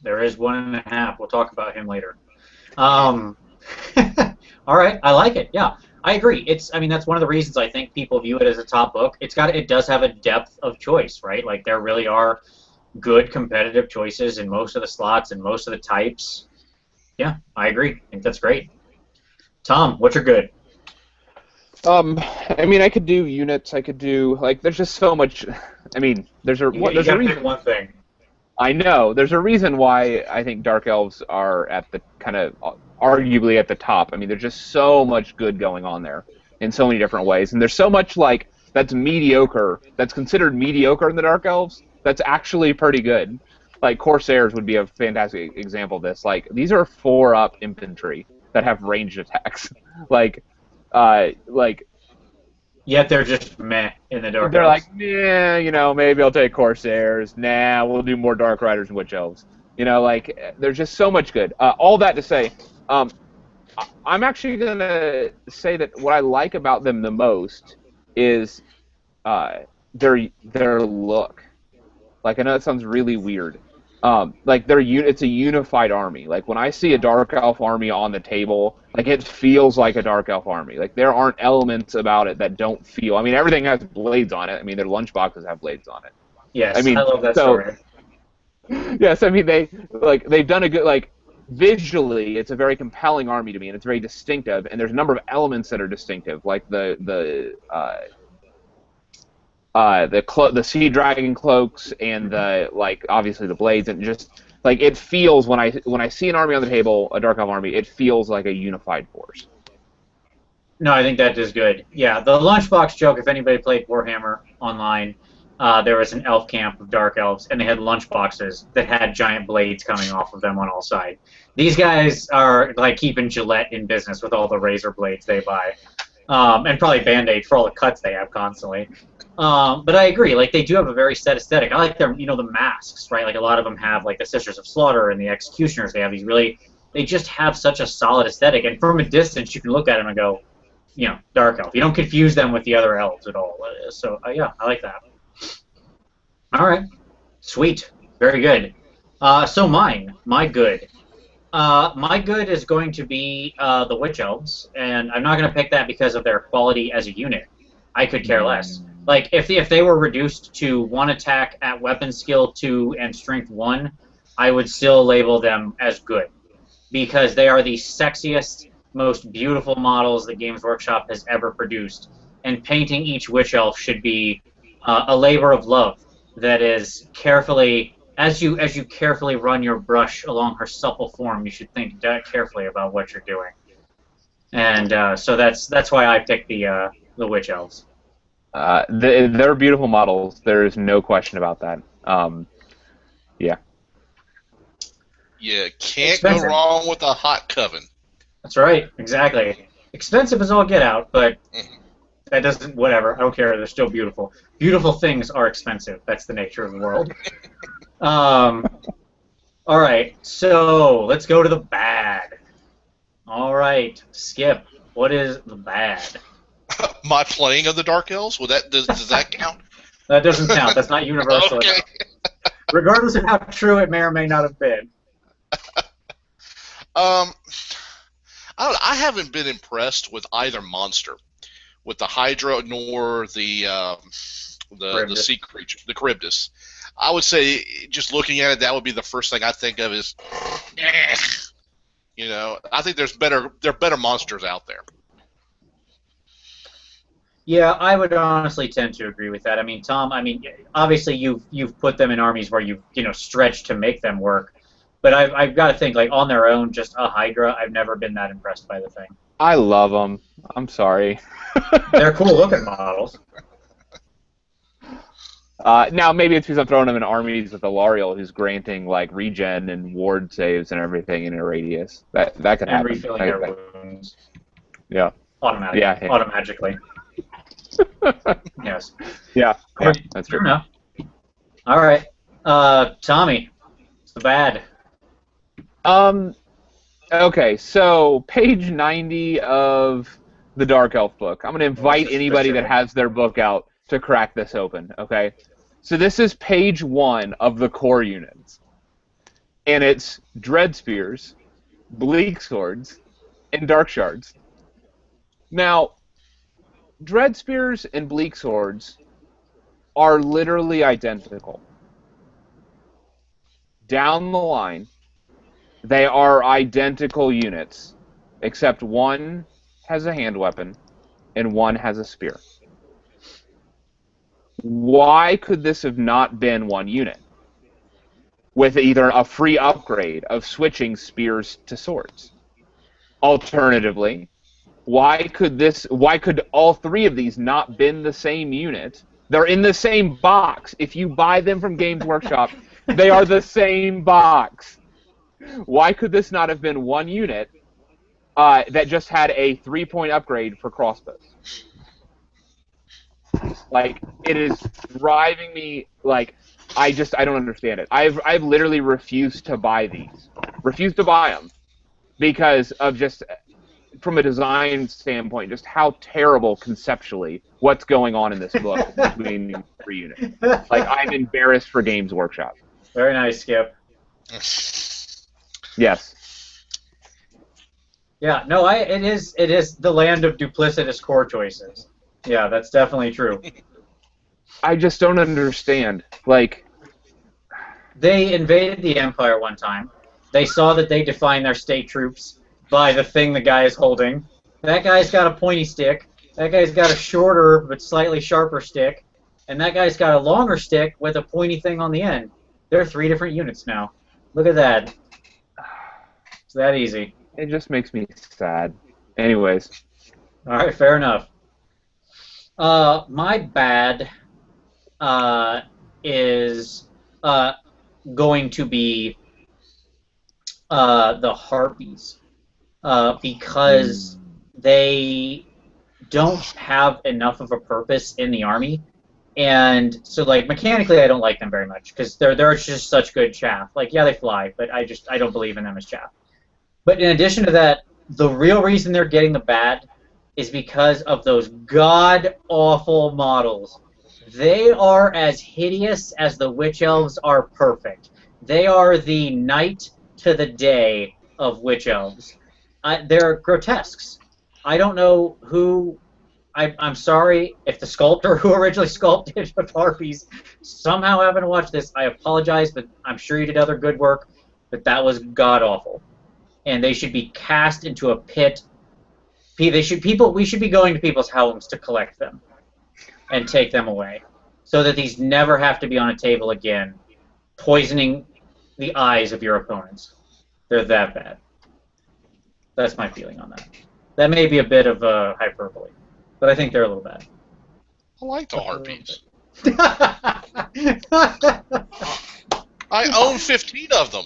There is 1.5. We'll talk about him later. All right, I like it. Yeah, I agree. That's one of the reasons I think people view it as a top book. It does have a depth of choice, right? Like, there really are good competitive choices in most of the slots and most of the types. Yeah, I agree. I think that's great. Tom, what's your good? I could do units. I could do, like, there's just so much. There's a reason. Pick one thing. I know. There's a reason why I think Dark Elves are at the kind of arguably at the top. I mean, there's just so much good going on there in so many different ways, and there's so much like that's mediocre, that's considered mediocre in the Dark Elves. That's actually pretty good. Like Corsairs would be a fantastic example of this. Like these are 4-up infantry that have ranged attacks. like Yet they're just meh in the Dark they're Elves. like, yeah, maybe I'll take Corsairs. Nah, we'll do more Dark Riders and Witch Elves. There's just so much good. All that to say, I'm actually going to say that what I like about them the most is their look. Like, I know that sounds really weird. It's a unified army. Like, when I see a Dark Elf army on the table, like, it feels like a Dark Elf army. Like, there aren't elements about it that don't feel... I mean, everything has blades on it. I mean, their lunchboxes have blades on it. Yes, I mean, I love that story. Yes, I mean, they've done a good... Like, visually, it's a very compelling army to me, and it's very distinctive, and there's a number of elements that are distinctive, like the sea dragon cloaks and obviously the blades, and just like it feels when I see an army on the table, a Dark Elf army, it feels like a unified force. No, I think that is good. Yeah, the lunchbox joke. If anybody played Warhammer online, there was an elf camp of Dark Elves, and they had lunchboxes that had giant blades coming off of them on all sides. These guys are like keeping Gillette in business with all the razor blades they buy, and probably Band-Aid for all the cuts they have constantly. But I agree, like, they do have a very set aesthetic. I like their, the masks, right? Like, a lot of them have, like, the Sisters of Slaughter and the Executioners. They have these they just have such a solid aesthetic. And from a distance, you can look at them and go, Dark Elf. You don't confuse them with the other elves at all. So, yeah, I like that. All right. Sweet. Very good. So my good. My good is going to be the Witch Elves, and I'm not going to pick that because of their quality as a unit. I could care less. Like, if they were reduced to 1 attack at weapon skill 2 and strength 1, I would still label them as good. Because they are the sexiest, most beautiful models that Games Workshop has ever produced. And painting each Witch Elf should be a labor of love that is carefully... As you carefully run your brush along her supple form, you should think carefully about what you're doing. And so that's why I picked the Witch Elves. They're beautiful models. There's no question about that. Yeah. You can't go wrong with a hot coven. That's right. Exactly. Expensive as all get out, but that doesn't... Whatever. I don't care. They're still beautiful. Beautiful things are expensive. That's the nature of the world. All right. So let's go to the bad. All right. Skip. What is the bad? My playing of the Dark Elves? Well, does that count? That doesn't count. That's not universal. Okay. Regardless of how true it may or may not have been. I don't know. I haven't been impressed with either monster, with the Hydra nor the sea creature, the Charybdis. I would say, just looking at it, that would be the first thing I think of is, I think there are better monsters out there. Yeah, I would honestly tend to agree with that. I mean, Tom, obviously you've put them in armies where you've stretched to make them work, but I've got to think, like, on their own, just a Hydra, I've never been that impressed by the thing. I love them. I'm sorry. They're cool looking models. Now maybe it's because I'm throwing them in armies with Alariel, who's granting like regen and ward saves and everything in a radius. That could happen. And refilling their wounds. Yeah. Automatically. Yeah. Automagically. Yes. Yeah. That's true. Fair enough. All right. Tommy, what's the bad? Okay, so page 90 of the Dark Elf book. I'm going to invite anybody that has their book out to crack this open, okay? So this is page 1 of the core units. And it's Dread Spears, Bleak Swords, and Dark Shards. Now, Dread Spears and Bleak Swords are literally identical. Down the line, they are identical units, except one has a hand weapon and one has a spear. Why could this have not been one unit? with either a free upgrade of switching spears to swords. Alternatively, why could all three of these not been the same unit? They're in the same box. If you buy them from Games Workshop, they are the same box. Why could this not have been one unit that just had a 3-point upgrade for crossbows? Like, it is driving me, like, I don't understand it. I've literally refused to buy these. Refused to buy them because of just, from a design standpoint, just how terrible conceptually what's going on in this book between these three units. Like, I'm embarrassed for Games Workshop. Very nice, Skip. Yes. Yeah, no, it is the land of duplicitous core choices. Yeah, that's definitely true. I just don't understand. Like, they invaded the Empire one time. They saw that they defined their state troops by the thing the guy is holding. That guy's got a pointy stick. That guy's got a shorter but slightly sharper stick. And that guy's got a longer stick with a pointy thing on the end. There are 3 different units now. Look at that. It's that easy. it just makes me sad. Anyways. All right, fair enough. My bad is going to be the Harpies because they don't have enough of a purpose in the army, and so like mechanically I don't like them very much because they're just such good chaff. Like, yeah, they fly, but I don't believe in them as chaff. But in addition to that, the real reason they're getting the bad is because of those god-awful models. They are as hideous as the Witch Elves are perfect. They are the night to the day of Witch Elves. They're grotesques. I don't know who... I'm sorry if the sculptor who originally sculpted the Harpies somehow happened to watch this. I apologize, but I'm sure you did other good work, but that was god-awful. And they should be cast into a pit. We should be going to people's homes to collect them and take them away, so that these never have to be on a table again, poisoning the eyes of your opponents. They're that bad. That's my feeling on that. That may be a bit of hyperbole, but I think they're a little bad. I like the Harpies. I own 15 of them.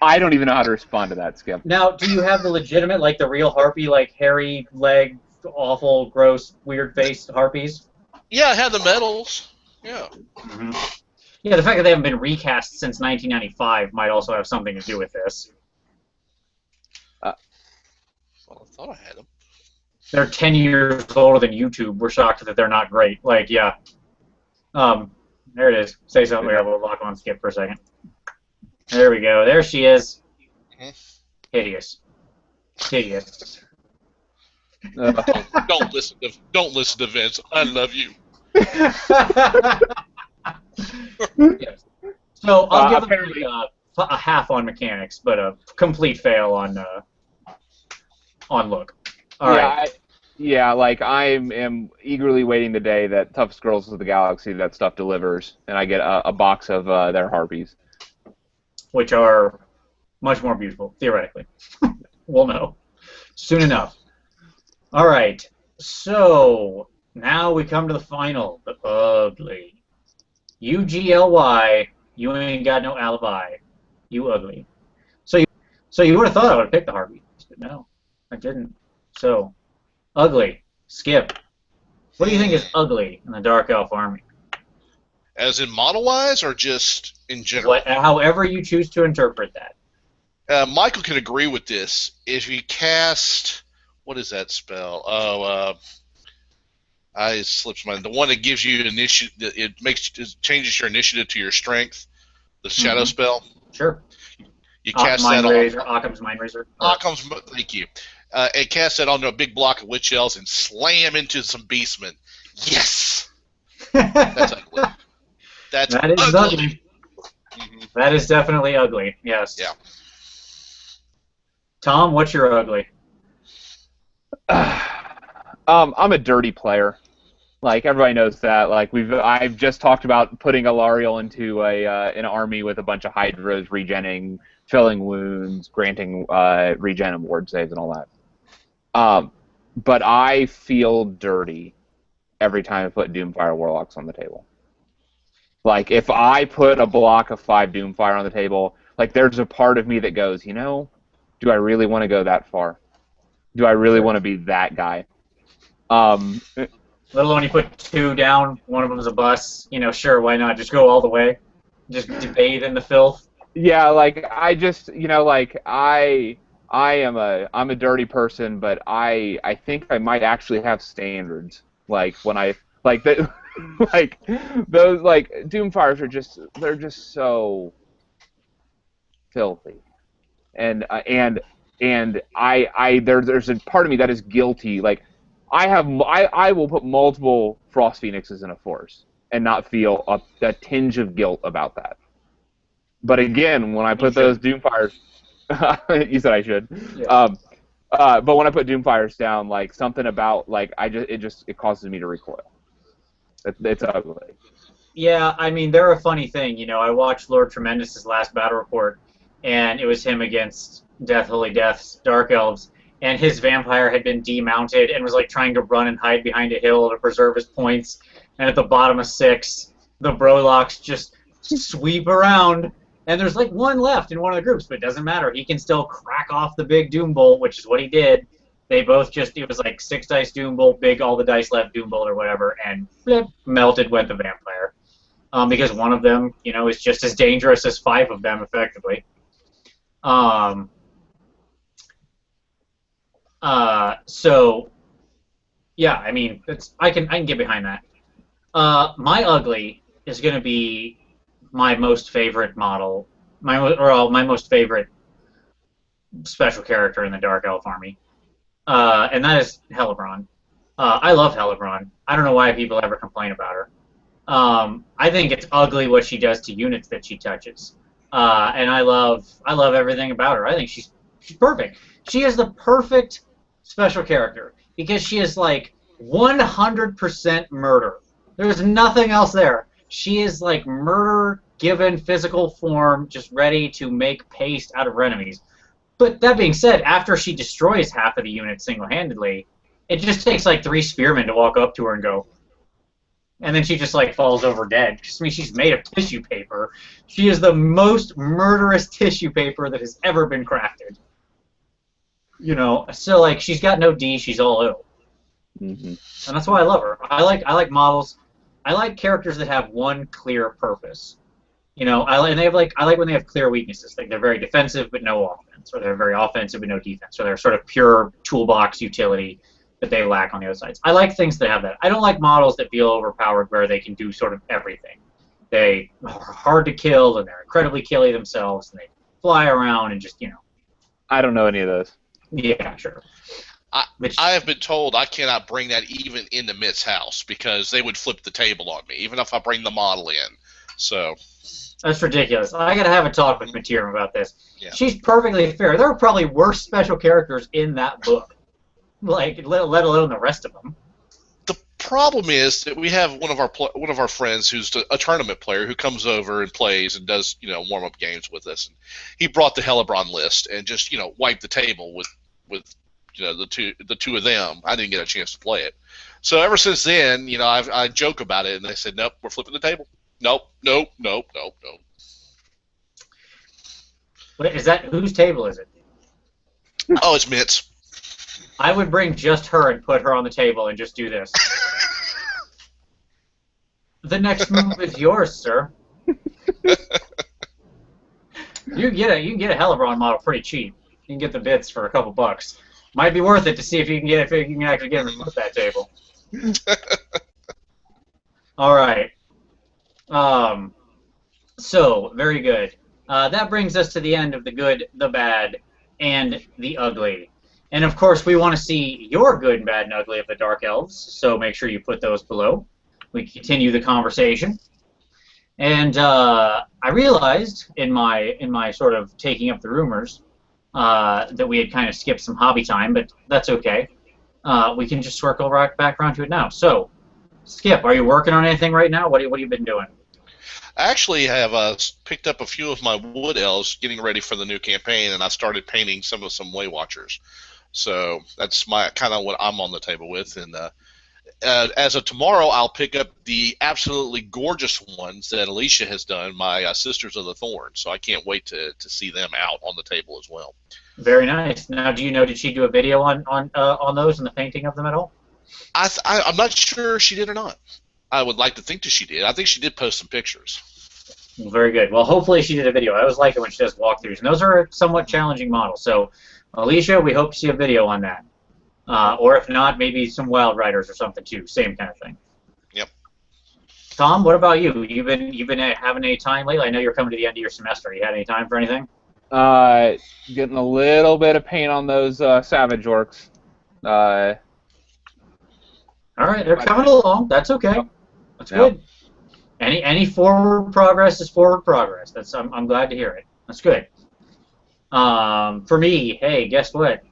I don't even know how to respond to that, Skip. Now, do you have the legitimate, like the real Harpy, like hairy leg, awful, gross, weird-faced Harpies? Yeah, I had the medals. Yeah. Mm-hmm. Yeah, the fact that they haven't been recast since 1995 might also have something to do with this. Well, I thought I had them. They're 10 years older than YouTube. We're shocked that they're not great. Like, yeah. There it is. Say something. We have a lock on Skip for a second. There we go. There she is. Mm-hmm. Hideous. Hideous. Don't listen to Vince. I love you. Yes. So I'll give them a half on mechanics, but a complete fail on look. All right. Like I am eagerly waiting the day that Toughest Girls of the Galaxy that stuff delivers, and I get a box of their Harpies, which are much more beautiful, theoretically. We'll know soon enough. All right. So now we come to the final, the ugly. UGLY. You ain't got no alibi. You ugly. So you would have thought I would have picked the Harpies, but no, I didn't. So, ugly. Skip. What do you think is ugly in the Dark Elf army? As in model-wise, or just in general? However you choose to interpret that. Michael can agree with this. If you cast... What is that spell? Oh, I slipped my... The one that gives you initiative... It changes your initiative to your strength. The shadow spell. Sure. You cast that on... Occam's Mind Razor. Occam's... Thank you. And cast that onto a big block of Witch Elves and slam into some beastmen. Yes! That's ugly. That is ugly. Mm-hmm. That is definitely ugly, yes. Yeah. Tom, what's your ugly? I'm a dirty player. Like everybody knows that. Like I've just talked about putting Alariel into an army with a bunch of Hydras, regenning, filling wounds, granting regen and ward saves and all that. But I feel dirty every time I put Doomfire Warlocks on the table. Like if I put a block of 5 Doomfire on the table, like there's a part of me that goes, do I really want to go that far? Do I really want to be that guy? Let alone you put 2 down, one of them's a bus. Sure, why not? Just go all the way. Just bathe in the filth. Yeah, like I just, I'm a dirty person, but I think I might actually have standards. Like when I like that, like those like Doomfires they're just so filthy, and there's a part of me that is guilty. Like I will put multiple Frost Phoenixes in a force and not feel a tinge of guilt about that. But again, when I put those Doomfires, you said I should. Yeah. But when I put Doomfires down, like something about like it causes me to recoil. It's ugly. Yeah, I mean they're a funny thing. I watched Lord Tremendous's last battle report, and it was him against Holy Death's Dark Elves, and his vampire had been demounted and was like trying to run and hide behind a hill to preserve his points. And at the bottom of 6, the Brolocks just sweep around. And there's like 1 left in one of the groups, but it doesn't matter. He can still crack off the big Doom Bolt, which is what he did. They both it was like 6 dice Doom Bolt, big, all the dice left Doom Bolt or whatever, and flip, melted went the vampire. Because one of them, is just as dangerous as 5 of them, effectively. So, yeah, I mean, I can get behind that. My ugly is going to be my most favorite model, my most favorite special character in the Dark Elf army, and that is Hellebron. I love Hellebron. I don't know why people ever complain about her. I think it's ugly what she does to units that she touches, and I love everything about her. I think she's perfect. She is the perfect special character because she is like 100% murder. There's nothing else there. She is like murder given physical form, just ready to make paste out of her enemies. But that being said, after she destroys half of the unit single-handedly, it just takes like 3 spearmen to walk up to her and go. And then she just like falls over dead. I mean, she's made of tissue paper. She is the most murderous tissue paper that has ever been crafted. So like she's got no D, she's all O. Mm-hmm. And that's why I love her. I like models. I like characters that have one clear purpose. I like when they have clear weaknesses. Like they're very defensive but no offense, or they're very offensive but no defense, or they're sort of pure toolbox utility that they lack on the other sides. I like things that have that. I don't like models that feel overpowered where they can do sort of everything. They are hard to kill and they're incredibly killy themselves and they fly around and just I don't know any of those. Yeah, sure. I have been told I cannot bring that even into Mitt's house because they would flip the table on me, even if I bring the model in. So that's ridiculous. I gotta have a talk with Mateer about this. Yeah. She's perfectly fair. There are probably worse special characters in that book, like let alone the rest of them. The problem is that we have one of our friends who's a tournament player who comes over and plays and does warm-up games with us. And he brought the Hellebron list and just wiped the table with the two of them. I didn't get a chance to play it. So ever since then, I joke about it, and they said, nope, we're flipping the table. Nope. Wait, whose table is it? Oh, it's Mitt's. I would bring just her and put her on the table and just do this. The next move is yours, sir. You can get a Hellebron model pretty cheap. You can get the bits for a couple bucks. Might be worth it to see if you can actually get him to flip that table. All right. So very good. That brings us to the end of the good, the bad, and the ugly. And of course, we want to see your good, and bad, and ugly of the Dark Elves. So make sure you put those below. We continue the conversation. And I realized in my sort of taking up the rumors that we had kind of skipped some hobby time, but that's okay. We can just circle right back around to it now. So, Skip, are you working on anything right now? What have you been doing? I actually have picked up a few of my wood elves, getting ready for the new campaign, and I started painting some Way Watchers. So that's my kind of what I'm on the table with. And as of tomorrow, I'll pick up the absolutely gorgeous ones that Alicia has done, my Sisters of the Thorn. So I can't wait to see them out on the table as well. Very nice. Now, do you know, did she do a video on those and the painting of them at all? I'm not sure she did or not. I would like to think that she did. I think she did post some pictures. Very good. Well, hopefully she did a video. I always like it when she does walkthroughs, and those are somewhat challenging models. So, Alicia, we hope to see a video on that. Or if not, maybe some Wild Riders or something too. Same kind of thing. Yep. Tom, what about you? You've been having any time lately? I know you're coming to the end of your semester. You had any time for anything? Getting a little bit of paint on those Savage Orcs. All right, they're coming along. That's okay. That's good. Any forward progress is forward progress. I'm glad to hear it. That's good. For me, hey, guess what?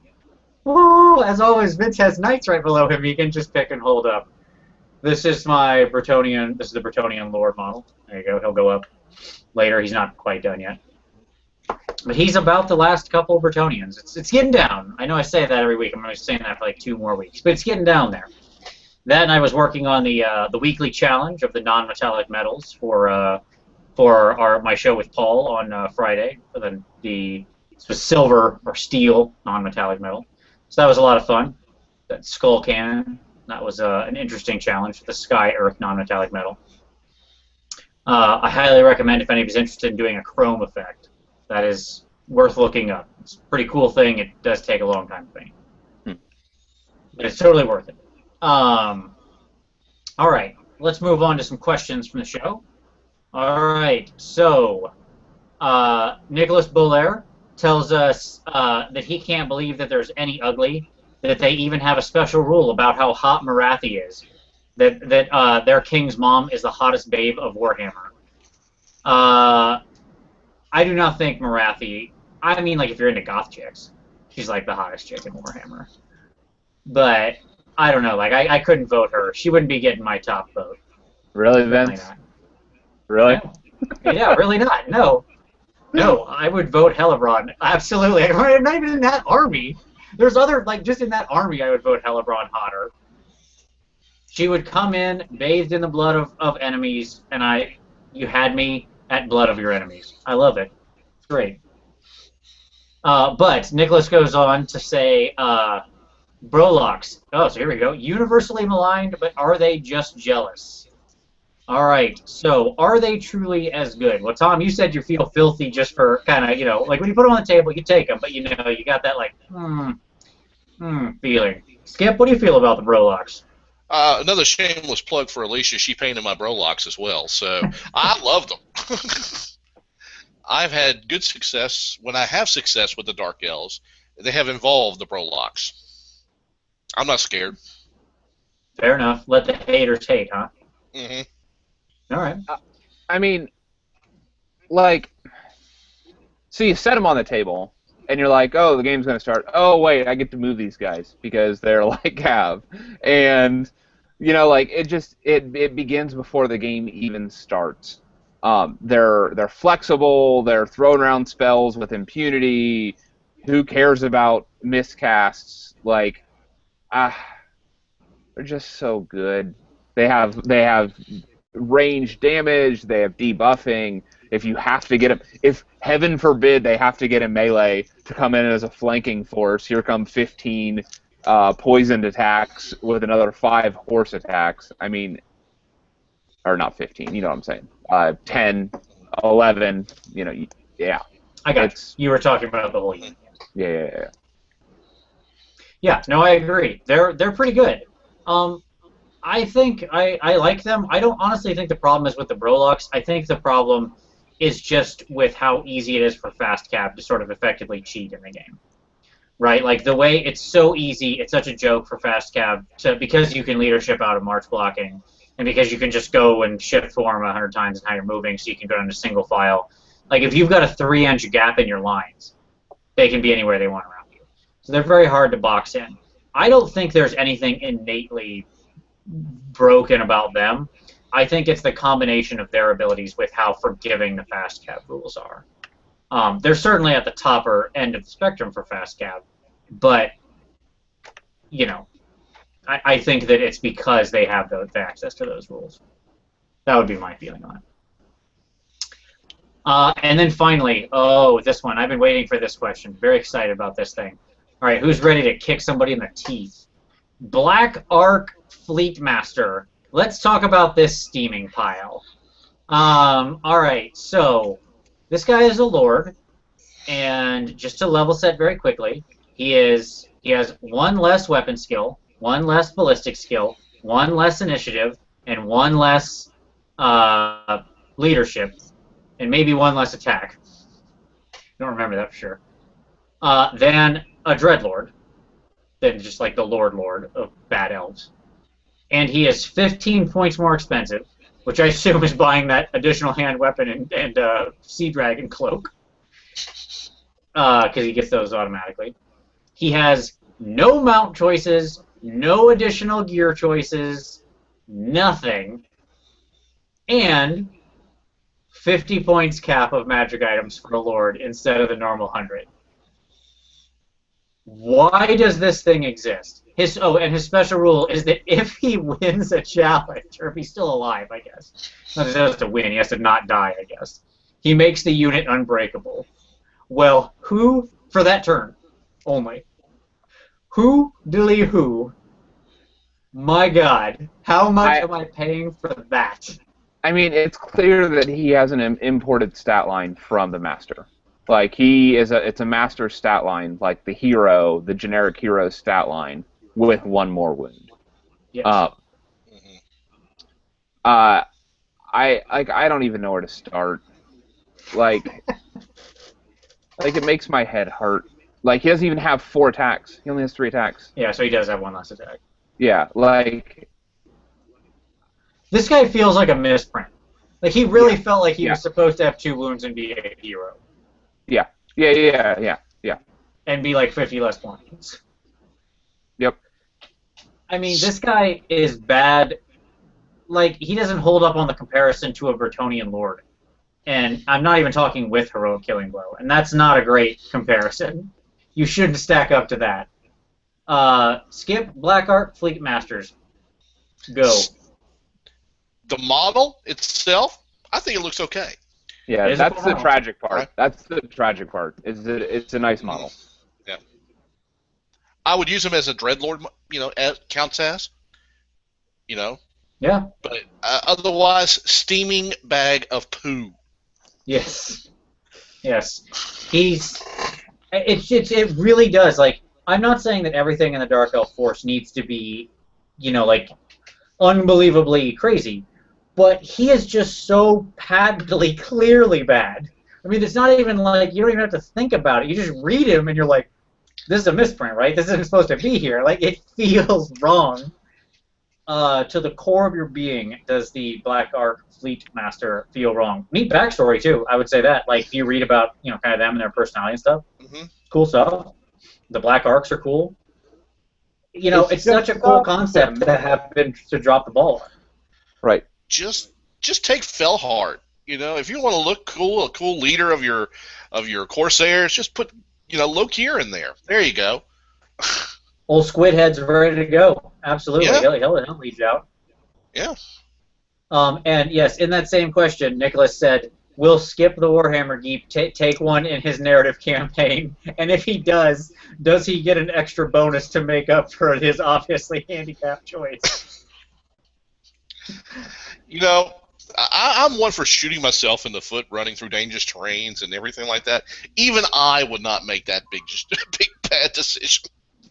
Whoa, as always, Vince has knights right below him. He can just pick and hold up. This is my Bretonnian. This is the Bretonnian Lord model. There you go. He'll go up later. He's not quite done yet. But he's about the last couple of Bretonnians. It's getting down. I know I say that every week. I'm going to be saying that for like 2 more weeks. But it's getting down there. That and I was working on the weekly challenge of the non-metallic metals for my show with Paul on Friday. It was silver or steel non-metallic metal. So that was a lot of fun. That skull cannon, that was an interesting challenge for the Sky Earth non-metallic metal. I highly recommend if anybody's interested in doing a chrome effect. That is worth looking up. It's a pretty cool thing. It does take a long time to paint. But it's totally worth it. All right, let's move on to some questions from the show. All right, so Nicholas Bolaire tells us that he can't believe that there's any ugly, that they even have a special rule about how hot Marathi is, that their king's mom is the hottest babe of Warhammer. I do not think Marathi, I mean, like, if you're into goth chicks, she's like the hottest chick in Warhammer. But I don't know, like, I couldn't vote her. She wouldn't be getting my top vote. Really, Vince? Really? No. Yeah, really not. No. No, I would vote Hellebron. Absolutely. I'm not even in that army. There's other, like, just in that army, I would vote Hellebron hotter. She would come in, bathed in the blood of enemies, and you had me at blood of your enemies. I love it. It's great. But Nicholas goes on to say, Brolocks. Oh, so here we go. Universally maligned, but are they just jealous? All right, so are they truly as good? Well, Tom, you said you feel filthy just for kind of, like when you put them on the table, you take them, but you got that like, feeling. Skip, what do you feel about the Brolocks? Another shameless plug for Alicia. She painted my Brolocks as well, so I love them. I've had good success. When I have success with the Dark Elves, they have involved the Brolocks. I'm not scared. Fair enough. Let the haters hate, huh? Mm-hmm. All right. I mean, like, so you set them on the table, and you're like, oh, the game's going to start. Oh, wait, I get to move these guys because they're like Cav. And, like, it begins before the game even starts. They're flexible, they're throwing around spells with impunity. Who cares about miscasts? Like, they're just so good. They have range damage, they have debuffing. If you have to get them, if heaven forbid they have to get a melee to come in as a flanking force, here come 15 poisoned attacks with another 5 horse attacks. I mean, or not 15, you know what I'm saying. 10, 11, yeah. I got you. You were talking about the whole unit. Yeah. Yeah, no, I agree. They're pretty good. I think I like them. I don't honestly think the problem is with the Brolocks. I think the problem is just with how easy it is for Fast Cab to sort of effectively cheat in the game. Right? Like, the way it's so easy, it's such a joke for Fast Cab because you can leadership out of march blocking, and because you can just go and shift form 100 times in how you're moving, so you can go into single file. Like, if you've got a 3-inch gap in your lines, they can be anywhere they want around you. So they're very hard to box in. I don't think there's anything innately broken about them. I think it's the combination of their abilities with how forgiving the fast cab rules are. They're certainly at the topper end of the spectrum for fast cab, but you know, I think that it's because they have the access to those rules. That would be my feeling on it. And then finally, this one. I've been waiting for this question. Very excited about this thing. All right, who's ready to kick somebody in the teeth? Black Ark Fleet Master. Let's talk about this steaming pile. All right, so this guy is a lord, and just to level set very quickly, he has one less weapon skill, one less ballistic skill, one less initiative, and one less leadership, and maybe one less attack. I don't remember that for sure. Than a Dreadlord, than just like the Lord of Bad Elves. And he is 15 points more expensive, which I assume is buying that additional hand weapon and Sea Dragon cloak, because he gets those automatically. He has no mount choices, no additional gear choices, nothing, and 50 points cap of magic items for a Lord instead of the normal 100. Why does this thing exist? His special rule is that if he wins a challenge, or if he's still alive, I guess. Not that he has to win, he has to not die, I guess. He makes the unit unbreakable. Well, who, for that turn only, who, my God, how much am I paying for that? I mean, it's clear that he has an imported stat line from the Master. Like, it's a Master stat line, like the hero, the generic hero stat line, with one more wound. Yes. I don't even know where to start. Like, it makes my head hurt. Like, he doesn't even have 4 attacks. He only has 3 attacks. Yeah, so he does have one less attack. Yeah, like... This guy feels like a misprint. Like, he really felt like he was supposed to have 2 wounds and be a hero. Yeah. And be like 50 less points. Yep. I mean, this guy is bad. Like, he doesn't hold up on the comparison to a Bretonnian Lord. And I'm not even talking with Heroic Killing Blow. And that's not a great comparison. You shouldn't stack up to that. Skip, Black Ark, Fleet Masters. Go. The model itself, I think it looks okay. Yeah, that's the tragic part. Right. That's the tragic part. It's a nice model. Yeah. I would use him as a Dreadlord, counts as. Yeah. But otherwise, steaming bag of poo. Yes. Yes. It really does. Like, I'm not saying that everything in the Dark Elf Force needs to be, like, unbelievably crazy. But he is just so patently, clearly bad. I mean, it's not even like, you don't even have to think about it. You just read him and you're like, this is a misprint, right? This isn't supposed to be here. Like, it feels wrong. To the core of your being, does the Black Ark Fleet Master feel wrong? Neat backstory, too. I would say that. Like, if you read about, kind of them and their personality and stuff, cool stuff. The Black Arks are cool. It's such a cool concept that have been to drop the ball on. Right. Just take Fellheart. If you want to look cool, a cool leader of your Corsairs, just put Lokir in there. There you go. Old Squid Head's ready to go. Absolutely, yeah. He'll lead you out. Yeah. And yes, in that same question, Nicholas said, "Will Skip the Warhammer Geek take one in his narrative campaign? And if he does he get an extra bonus to make up for his obviously handicapped choice?" I'm one for shooting myself in the foot, running through dangerous terrains and everything like that. Even I would not make that big bad decision.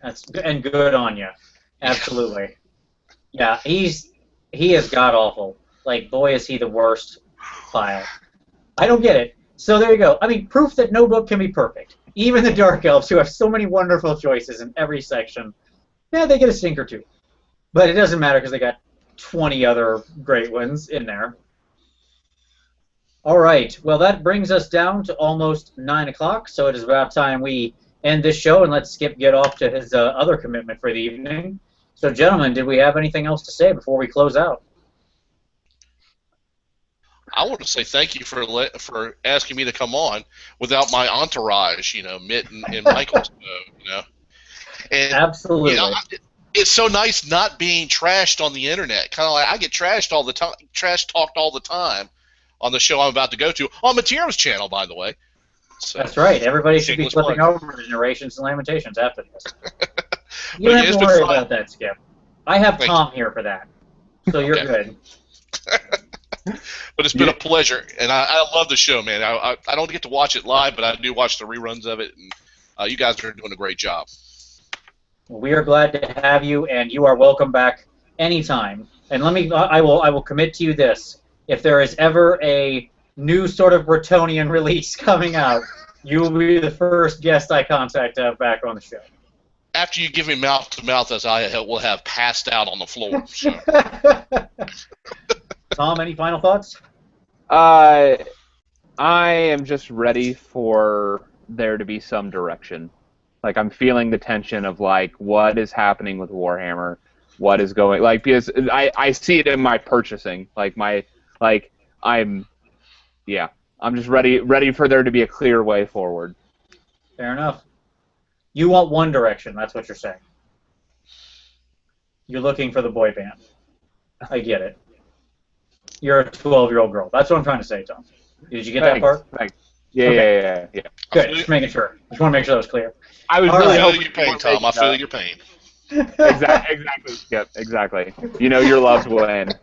That's and good on you. Absolutely. Yeah, he is god awful. Like, boy, is he the worst file. I don't get it. So there you go. I mean, proof that no book can be perfect. Even the Dark Elves, who have so many wonderful choices in every section, they get a stink or two. But it doesn't matter because they got 20 other great ones in there. All right. Well, that brings us down to almost 9 o'clock, so it is about time we end this show and let Skip get off to his other commitment for the evening. So, gentlemen, did we have anything else to say before we close out? I want to say thank you for asking me to come on without my entourage, Mitt and Michael. And, Absolutely. It's so nice not being trashed on the internet. Kind of like I get trashed all the time, trash talked all the time on the show I'm about to go to on Material's channel, by the way. So, that's right. Everybody should be flipping over to Narrations and Lamentations after this. You don't have to worry about that, Skip. I have Tom here for that, so you're good. But it's been a pleasure, and I love the show, man. I don't get to watch it live, but I do watch the reruns of it, and you guys are doing a great job. Well, we are glad to have you, and you are welcome back anytime. And I will commit to you this: if there is ever a new sort of Bretonian release coming out, you will be the first guest I contact back on the show. After you give me mouth to mouth, as I will have passed out on the floor. So. Tom, any final thoughts? I am just ready for there to be some direction. Like, I'm feeling the tension of, like, what is happening with Warhammer? What is going... Like, because I see it in my purchasing. I'm just ready for there to be a clear way forward. Fair enough. You want one direction, that's what you're saying. You're looking for the boy band. I get it. You're a 12-year-old girl. That's what I'm trying to say, Tom. Did you get that part? Thanks. Yeah. Good. Just making sure. Just want to make sure that was clear. I was really hoping your pain, Tom. I feel your pain. Exactly. Yep. Exactly. You know your love's win.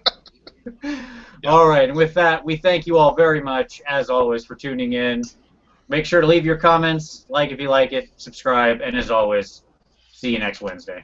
All right. And with that, we thank you all very much, as always, for tuning in. Make sure to leave your comments, like if you like it, subscribe, and as always, see you next Wednesday.